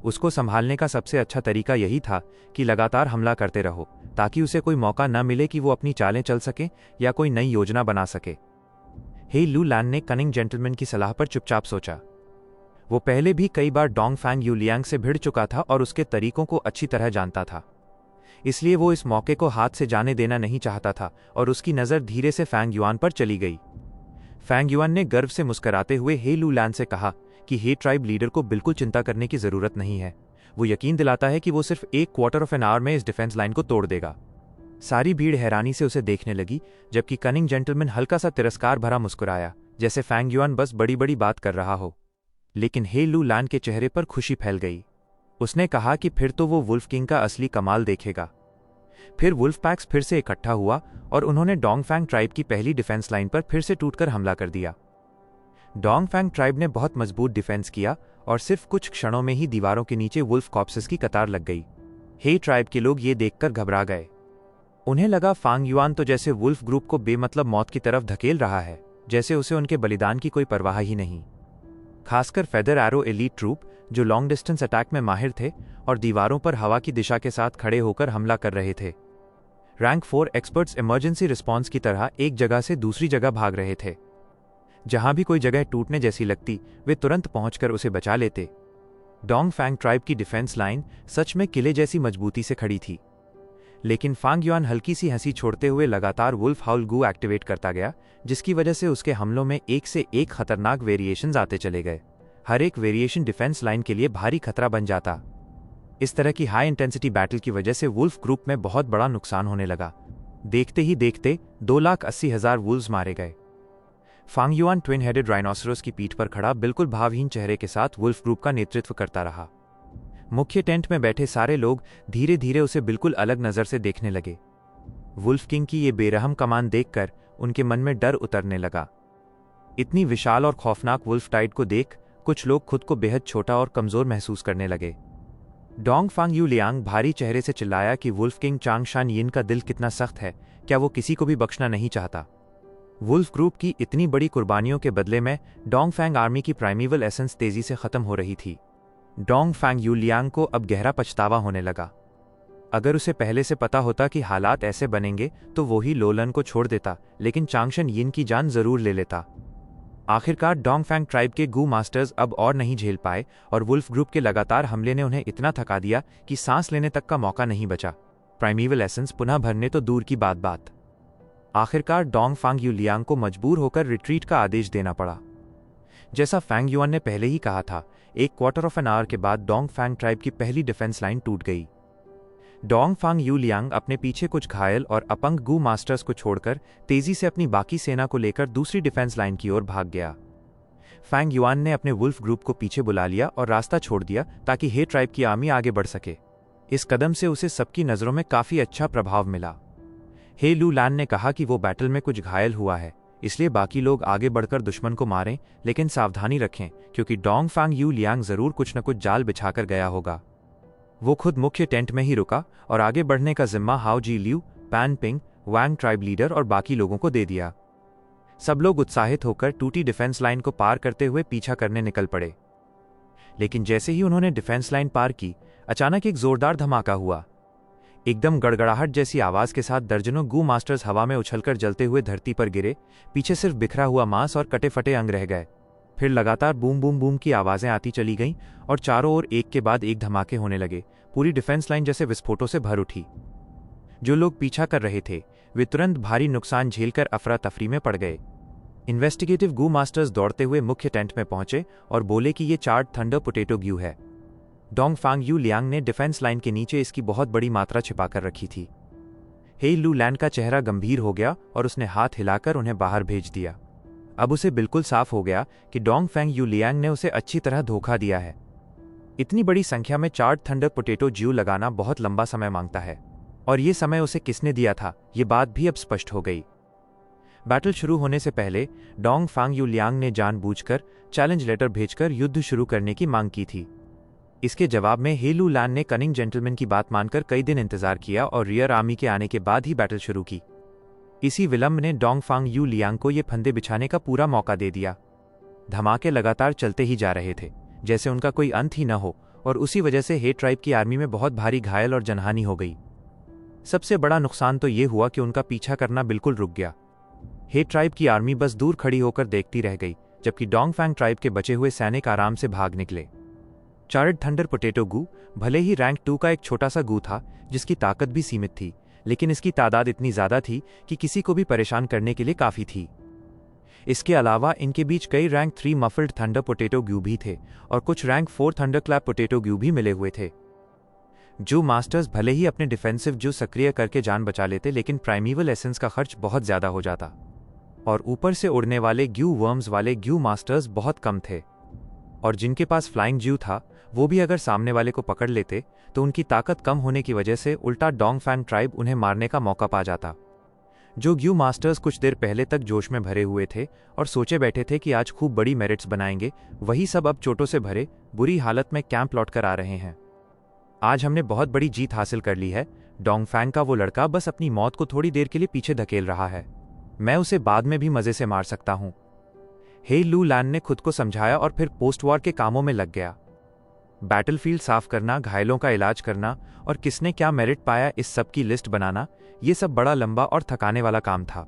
उसको संभालने का सबसे अच्छा तरीका यही था कि लगातार हमला करते रहो, ताकि उसे कोई मौका न मिले कि वो अपनी चालें चल सके या कोई नई योजना बना सके। हे लू लैन ने कनिंग जेंटलमैन की सलाह पर चुपचाप सोचा। वो पहले भी कई बार डोंग फैंग यूलियांग से भिड़ चुका था और उसके तरीकों को अच्छी तरह जानता था, इसलिए वो इस मौके को हाथ से जाने देना नहीं चाहता था और उसकी नज़र धीरे से फैंग युआन पर चली गई। फैंग युआन ने गर्व से मुस्कुराते हुए हे लू लैन से कहा कि हे ट्राइब लीडर को बिल्कुल चिंता करने की जरूरत नहीं है। वो यकीन दिलाता है कि वो सिर्फ 1/4 आवर में इस डिफेंस लाइन को तोड़ देगा। सारी भीड़ हैरानी से उसे देखने लगी, जबकि कनिंग जेंटलमैन हल्का सा तिरस्कार भरा मुस्कुराया, जैसे फैंग युआन बस बड़ी बड़ी बात कर रहा हो। लेकिन हे लू लैन के चेहरे पर खुशी फैल गई। उसने कहा कि फिर तो वो वुल्फ किंग का असली कमाल देखेगा। फिर वुल्फ पैक्स फिर से इकट्ठा हुआ और उन्होंने डोंग फैंग ट्राइब की पहली डिफेंस लाइन पर फिर से टूटकर हमला कर दिया। डोंग फैंग ट्राइब ने बहुत मजबूत डिफेंस किया और सिर्फ कुछ क्षणों में ही दीवारों के नीचे वुल्फ कॉप्सेस की कतार लग गई। हे ट्राइब के लोग ये देखकर घबरा गए। उन्हें लगा फांग युआन तो जैसे वुल्फ ग्रुप को बेमतलब मौत की तरफ धकेल रहा है, जैसे उसे उनके बलिदान की कोई परवाह ही नहीं। खासकर फेदर एरो एलीट ट्रूप, जो लॉन्ग डिस्टेंस अटैक में माहिर थे और दीवारों पर हवा की दिशा के साथ खड़े होकर हमला कर रहे थे। रैंक 4 एक्सपर्ट्स इमरजेंसी रिस्पॉन्स की तरह एक जगह से दूसरी जगह भाग रहे थे। जहां भी कोई जगह टूटने जैसी लगती, वे तुरंत पहुंचकर उसे बचा लेते। डोंगफैंग ट्राइब की डिफेंस लाइन सच में किले जैसी मजबूती से खड़ी थी। लेकिन फांग युआन हल्की सी हंसी छोड़ते हुए लगातार वुल्फ हाउल गू एक्टिवेट करता गया, जिसकी वजह से उसके हमलों में एक से एक खतरनाक वेरिएशंस आते चले गए। हर एक वेरिएशन डिफेंस लाइन के लिए भारी खतरा बन जाता। इस तरह की हाई इंटेंसिटी बैटल की वजह से वुल्फ ग्रुप में बहुत बड़ा नुकसान होने लगा। देखते ही देखते 2,80,000 वुल्व्स मारे गए। फांग युआन ट्विन हेडेड राइनोसरस की पीठ पर खड़ा बिल्कुल भावहीन चेहरे के साथ वुल्फ ग्रुप का नेतृत्व करता रहा। मुख्य टेंट में बैठे सारे लोग धीरे धीरे उसे बिल्कुल अलग नजर से देखने लगे। वुल्फ किंग की ये बेरहम कमान देखकर उनके मन में डर उतरने लगा। इतनी विशाल और खौफनाक वुल्फ टाइड को देख कुछ लोग खुद को बेहद छोटा और कमजोर महसूस करने लगे। डोंगफांग यू लियांग भारी चेहरे से चिल्लाया कि वुल्फ किंग चांगशान यिन का दिल कितना सख्त है, क्या वो किसी को भी बख्शना नहीं चाहता। वुल्फ ग्रुप की इतनी बड़ी कुर्बानियों के बदले में डोंगफैंग आर्मी की प्राइमेवल एसेंस तेजी से खत्म हो रही थी। डोंगफैंग यू लियांग को अब गहरा पछतावा होने लगा। अगर उसे पहले से पता होता कि हालात ऐसे बनेंगे तो वो ही लोलन को छोड़ देता, लेकिन चांगशन यिन की जान जरूर ले लेता। आखिरकार डोंगफैंग ट्राइब के गू मास्टर्स अब और नहीं झेल पाए और वुल्फ ग्रुप के लगातार हमले ने उन्हें इतना थका दिया कि सांस लेने तक का मौका नहीं बचा। प्राइमेवल एसेंस पुनः भरने तो दूर की बात। आखिरकार डोंगफांग यू लियांग को मजबूर होकर रिट्रीट का आदेश देना पड़ा। जैसा फैंग युआन ने पहले ही कहा था, 1/4 ऑफ एन आवर के बाद डोंगफैंग ट्राइब की पहली डिफेंस लाइन टूट गई। डोंगफांग यू लियांग अपने पीछे कुछ घायल और अपंग गू मास्टर्स को छोड़कर तेजी से अपनी बाकी सेना को लेकर दूसरी डिफेंस लाइन की ओर भाग गया। फैंग युआन ने अपने वुल्फ ग्रुप को पीछे बुला लिया और रास्ता छोड़ दिया ताकि हे ट्राइब की आर्मी आगे बढ़ सके। इस कदम से उसे सबकी नजरों में काफी अच्छा प्रभाव मिला। हे लू लैन ने कहा कि वो बैटल में कुछ घायल हुआ है, इसलिए बाकी लोग आगे बढ़कर दुश्मन को मारें, लेकिन सावधानी रखें क्योंकि डोंगफैंग यू लियांग जरूर कुछ न कुछ जाल बिछाकर गया होगा। वो खुद मुख्य टेंट में ही रुका और आगे बढ़ने का जिम्मा हाओ जी लियू, पैन पिंग, वांग ट्राइब लीडर और बाकी लोगों को दे दिया। सब लोग उत्साहित होकर टूटी डिफेंस लाइन को पार करते हुए पीछा करने निकल पड़े। लेकिन जैसे ही उन्होंने डिफेंस लाइन पार की, अचानक एक जोरदार धमाका हुआ। एकदम गड़गड़ाहट जैसी आवाज के साथ दर्जनों गू मास्टर्स हवा में उछलकर जलते हुए धरती पर गिरे। पीछे सिर्फ बिखरा हुआ मांस और कटे फटे अंग रह गए। फिर लगातार बूम बूम बूम की आवाजें आती चली गईं और चारों ओर एक के बाद एक धमाके होने लगे। पूरी डिफेंस लाइन जैसे विस्फोटों से भर उठी। जो लोग पीछा कर रहे थे वे तुरंत भारी नुकसान झेलकर अफरा तफरी में पड़ गए। इन्वेस्टिगेटिव गू मास्टर्स दौड़ते हुए मुख्य टेंट में पहुंचे और बोले कि ये चार्ड थंडर पोटैटो ग्यू है। डोंगफांग यू लियांग ने डिफेंस लाइन के नीचे इसकी बहुत बड़ी मात्रा छिपाकर रखी थी। हे लू लैन का चेहरा गंभीर हो गया और उसने हाथ हिलाकर उन्हें बाहर भेज दिया। अब उसे बिल्कुल साफ हो गया कि डोंगफैंग यू लियांग ने उसे अच्छी तरह धोखा दिया है। इतनी बड़ी संख्या में चार्ड थंडर पोटैटो ज्यू लगाना बहुत लंबा समय मांगता है, और ये समय उसे किसने दिया था, ये बात भी अब स्पष्ट हो गई। बैटल शुरू होने से पहले डोंगफांग यू लियांग ने जानबूझकर चैलेंज लेटर भेजकर युद्ध शुरू करने की मांग की थी। इसके जवाब में हे लू लैन ने कनिंग जेंटलमैन की बात मानकर कई दिन इंतजार किया और रियर आर्मी के आने के बाद ही बैटल शुरू की। इसी विलंब ने डोंगफांग यू लियांग को ये फंदे बिछाने का पूरा मौका दे दिया। धमाके लगातार चलते ही जा रहे थे, जैसे उनका कोई अंत ही न हो, और उसी वजह से हे ट्राइब की आर्मी में बहुत भारी घायल और जनहानि हो गई। सबसे बड़ा नुकसान तो ये हुआ कि उनका पीछा करना बिल्कुल रुक गया। हे ट्राइब की आर्मी बस दूर खड़ी होकर देखती रह गई, जबकि डोंगफैंग ट्राइब के बचे हुए सैनिक आराम से भाग निकले। चार्ड थंडर पोटैटो गू भले ही रैंक 2 का एक छोटा सा गू था जिसकी ताकत भी सीमित थी, लेकिन इसकी तादाद इतनी ज्यादा थी कि किसी को भी परेशान करने के लिए काफी थी। इसके अलावा इनके बीच कई rank 3 muffled thunder potato Gu भी थे और कुछ rank 4 thunder clap potato Gu भी मिले हुए थे। जो मास्टर्स भले ही अपने डिफेंसिव जो सक्रिय करके जान बचा लेते, लेकिन प्राइमेवल एसेंस का खर्च बहुत ज्यादा हो जाता, और ऊपर से उड़ने वाले ग्यू वर्म्स वाले ग्यू मास्टर्स बहुत कम थे। और जिनके पास फ्लाइंग ज्यू था वो भी अगर सामने वाले को पकड़ लेते तो उनकी ताकत कम होने की वजह से उल्टा डोंगफैंग ट्राइब उन्हें मारने का मौका पा जाता। जो ग्यू मास्टर्स कुछ देर पहले तक जोश में भरे हुए थे और सोचे बैठे थे कि आज खूब बड़ी मेरिट्स बनाएंगे, वही सब अब चोटों से भरे बुरी हालत में कैंप लौट कर आ रहे हैं। आज हमने बहुत बड़ी जीत हासिल कर ली है, डोंगफैंग का वो लड़का बस अपनी मौत को थोड़ी देर के लिए पीछे धकेल रहा है। मैं उसे बाद में भी मजे से मार सकता हूं। हे लू लैन ने खुद को समझाया और फिर पोस्ट वॉर के कामों में लग गया। बैटलफील्ड साफ करना, घायलों का इलाज करना और किसने क्या मेरिट पाया इस सब की लिस्ट बनाना, ये सब बड़ा लंबा और थकाने वाला काम था।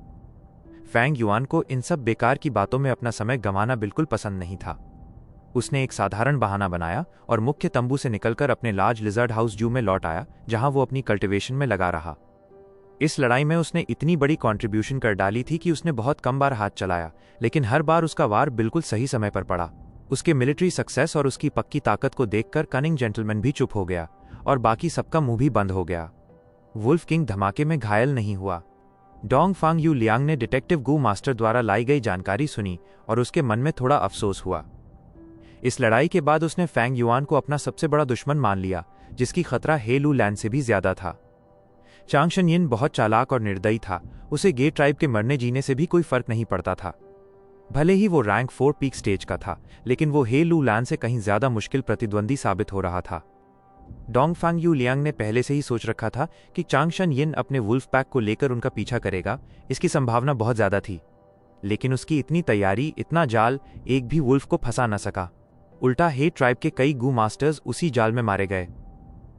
फैंग युआन को इन सब बेकार की बातों में अपना समय गंवाना बिल्कुल पसंद नहीं था। उसने एक साधारण बहाना बनाया और मुख्य तंबू से निकलकर अपने लार्ज लिजर्ड हाउस जू में लौट आया, जहां वो अपनी कल्टीवेशन में लगा रहा। इस लड़ाई में उसने इतनी बड़ी कंट्रीब्यूशन कर डाली थी कि उसने बहुत कम बार हाथ चलाया, लेकिन हर बार उसका वार बिल्कुल सही समय पर पड़ा। उसके मिलिट्री सक्सेस और उसकी पक्की ताकत को देखकर कनिंग जेंटलमैन भी चुप हो गया और बाकी सबका मुंह भी बंद हो गया। वुल्फ किंग धमाके में घायल नहीं हुआ। डोंगफांग यू लियांग ने डिटेक्टिव गू मास्टर द्वारा लाई गई जानकारी सुनी और उसके मन में थोड़ा अफसोस हुआ। इस लड़ाई के बाद उसने फैंग युआन को अपना सबसे बड़ा दुश्मन मान लिया, जिसकी खतरा हे लू लैन से भी ज्यादा था। चांगशन यिन बहुत चालाक और निर्दयी था। उसे गे ट्राइब के मरने जीने से भी कोई फर्क नहीं पड़ता था। भले ही वो रैंक 4 पीक स्टेज का था, लेकिन वो हे लू लैन से कहीं ज्यादा मुश्किल प्रतिद्वंदी साबित हो रहा था। डोंगफांग यू लियांग ने पहले से ही सोच रखा था कि चांगशन यिन अपने वुल्फ पैक को लेकर उनका पीछा करेगा। इसकी संभावना बहुत ज्यादा थी, लेकिन उसकी इतनी तैयारी, इतना जाल, एक भी वुल्फ को फंसा न सका। उल्टा हे ट्राइब के कई गू मास्टर्स उसी जाल में मारे गए।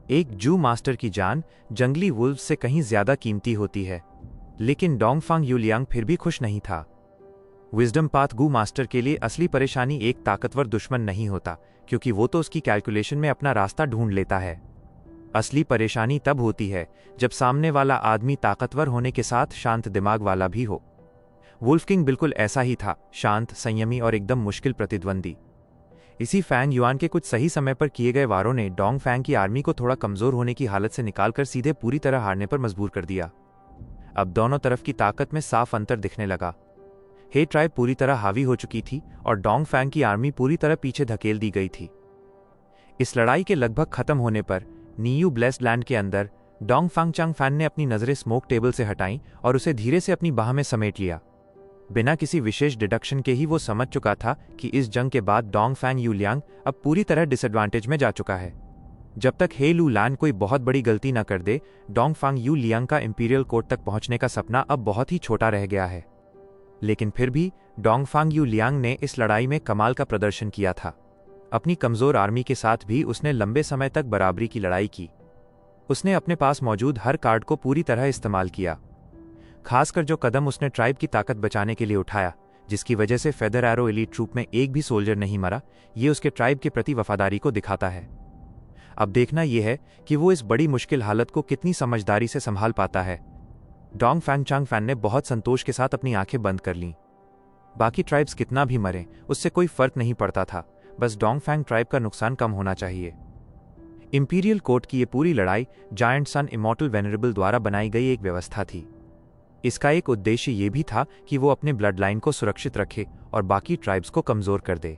एक जू मास्टर की जान जंगली वुल्फ से कहीं ज्यादा कीमती होती है। लेकिन डोंगफांग यू लियांग फिर भी खुश नहीं था। विजडम पाथ गू मास्टर के लिए असली परेशानी एक ताकतवर दुश्मन नहीं होता, क्योंकि वो तो उसकी कैलकुलेशन में अपना रास्ता ढूंढ लेता है। असली परेशानी तब होती है जब सामने वाला आदमी ताकतवर होने के साथ शांत दिमाग वाला भी हो। वुल्फ किंग बिल्कुल ऐसा ही था, शांत, संयमी और एकदम मुश्किल प्रतिद्वंदी। इसी फैंग युआन के कुछ सही समय पर किए गए वारों ने डोंगफैंग की आर्मी को थोड़ा कमजोर होने की हालत से निकालकर सीधे पूरी तरह हारने पर मजबूर कर दिया। अब दोनों तरफ की ताकत में साफ अंतर दिखने लगा। हे ट्राइब पूरी तरह हावी हो चुकी थी और डोंगफैंग की आर्मी पूरी तरह पीछे धकेल दी गई थी। इस लड़ाई के लगभग खत्म होने पर नीयू ब्लेस्ड लैंड के अंदर डोंगफांग चांगफैन ने अपनी नजरें स्मोक टेबल से हटाईं और उसे धीरे से अपनी बाह में समेट लिया। बिना किसी विशेष डिडक्शन के ही वो समझ चुका था कि इस जंग के बाद डोंगफैंग यू लियांग अब पूरी तरह डिसएडवांटेज में जा चुका है। जब तक हे लू लैन कोई बहुत बड़ी गलती न कर दे, डोंगफांग यू लियांग का इंपीरियल कोर्ट तक पहुंचने का सपना अब बहुत ही छोटा रह गया है। लेकिन फिर भी डोंगफांग यू लियांग ने इस लड़ाई में कमाल का प्रदर्शन किया था। अपनी कमजोर आर्मी के साथ भी उसने लंबे समय तक बराबरी की लड़ाई की। उसने अपने पास मौजूद हर कार्ड को पूरी तरह इस्तेमाल किया, खासकर जो कदम उसने ट्राइब की ताकत बचाने के लिए उठाया, जिसकी वजह से फेदर एरो एलीट ट्रूप में एक भी सोल्जर नहीं मरा। ये उसके ट्राइब के प्रति वफादारी को दिखाता है। अब देखना यह है कि वो इस बड़ी मुश्किल हालत को कितनी समझदारी से संभाल पाता है। डोंगफैंग चांगफैन ने बहुत संतोष के साथ अपनी आंखें बंद कर लीं। बाकी ट्राइब्स कितना भी मरें, उससे कोई फर्क नहीं पड़ता था। बस डोंगफैंग ट्राइब का नुकसान कम होना चाहिए। इंपीरियल कोर्ट की ये पूरी लड़ाई जायंट सन इमॉर्टल वेनरेबल द्वारा बनाई गई एक व्यवस्था थी। इसका एक उद्देश्य ये भी था कि वो अपने ब्लड लाइन को सुरक्षित रखे और बाकी ट्राइब्स को कमजोर कर दे।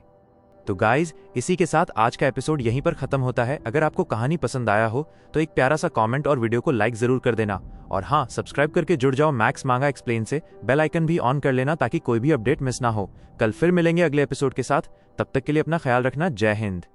तो गाइज, इसी के साथ आज का एपिसोड यहीं पर खत्म होता है। अगर आपको कहानी पसंद आया हो तो एक प्यारा सा कमेंट और वीडियो को लाइक जरूर कर देना। और हाँ, सब्सक्राइब करके जुड़ जाओ मैक्स मांगा एक्सप्लेन से। बेल आइकन भी ऑन कर लेना ताकि कोई भी अपडेट मिस ना हो। कल फिर मिलेंगे अगले एपिसोड के साथ। तब तक के लिए अपना ख्याल रखना। जय हिंद।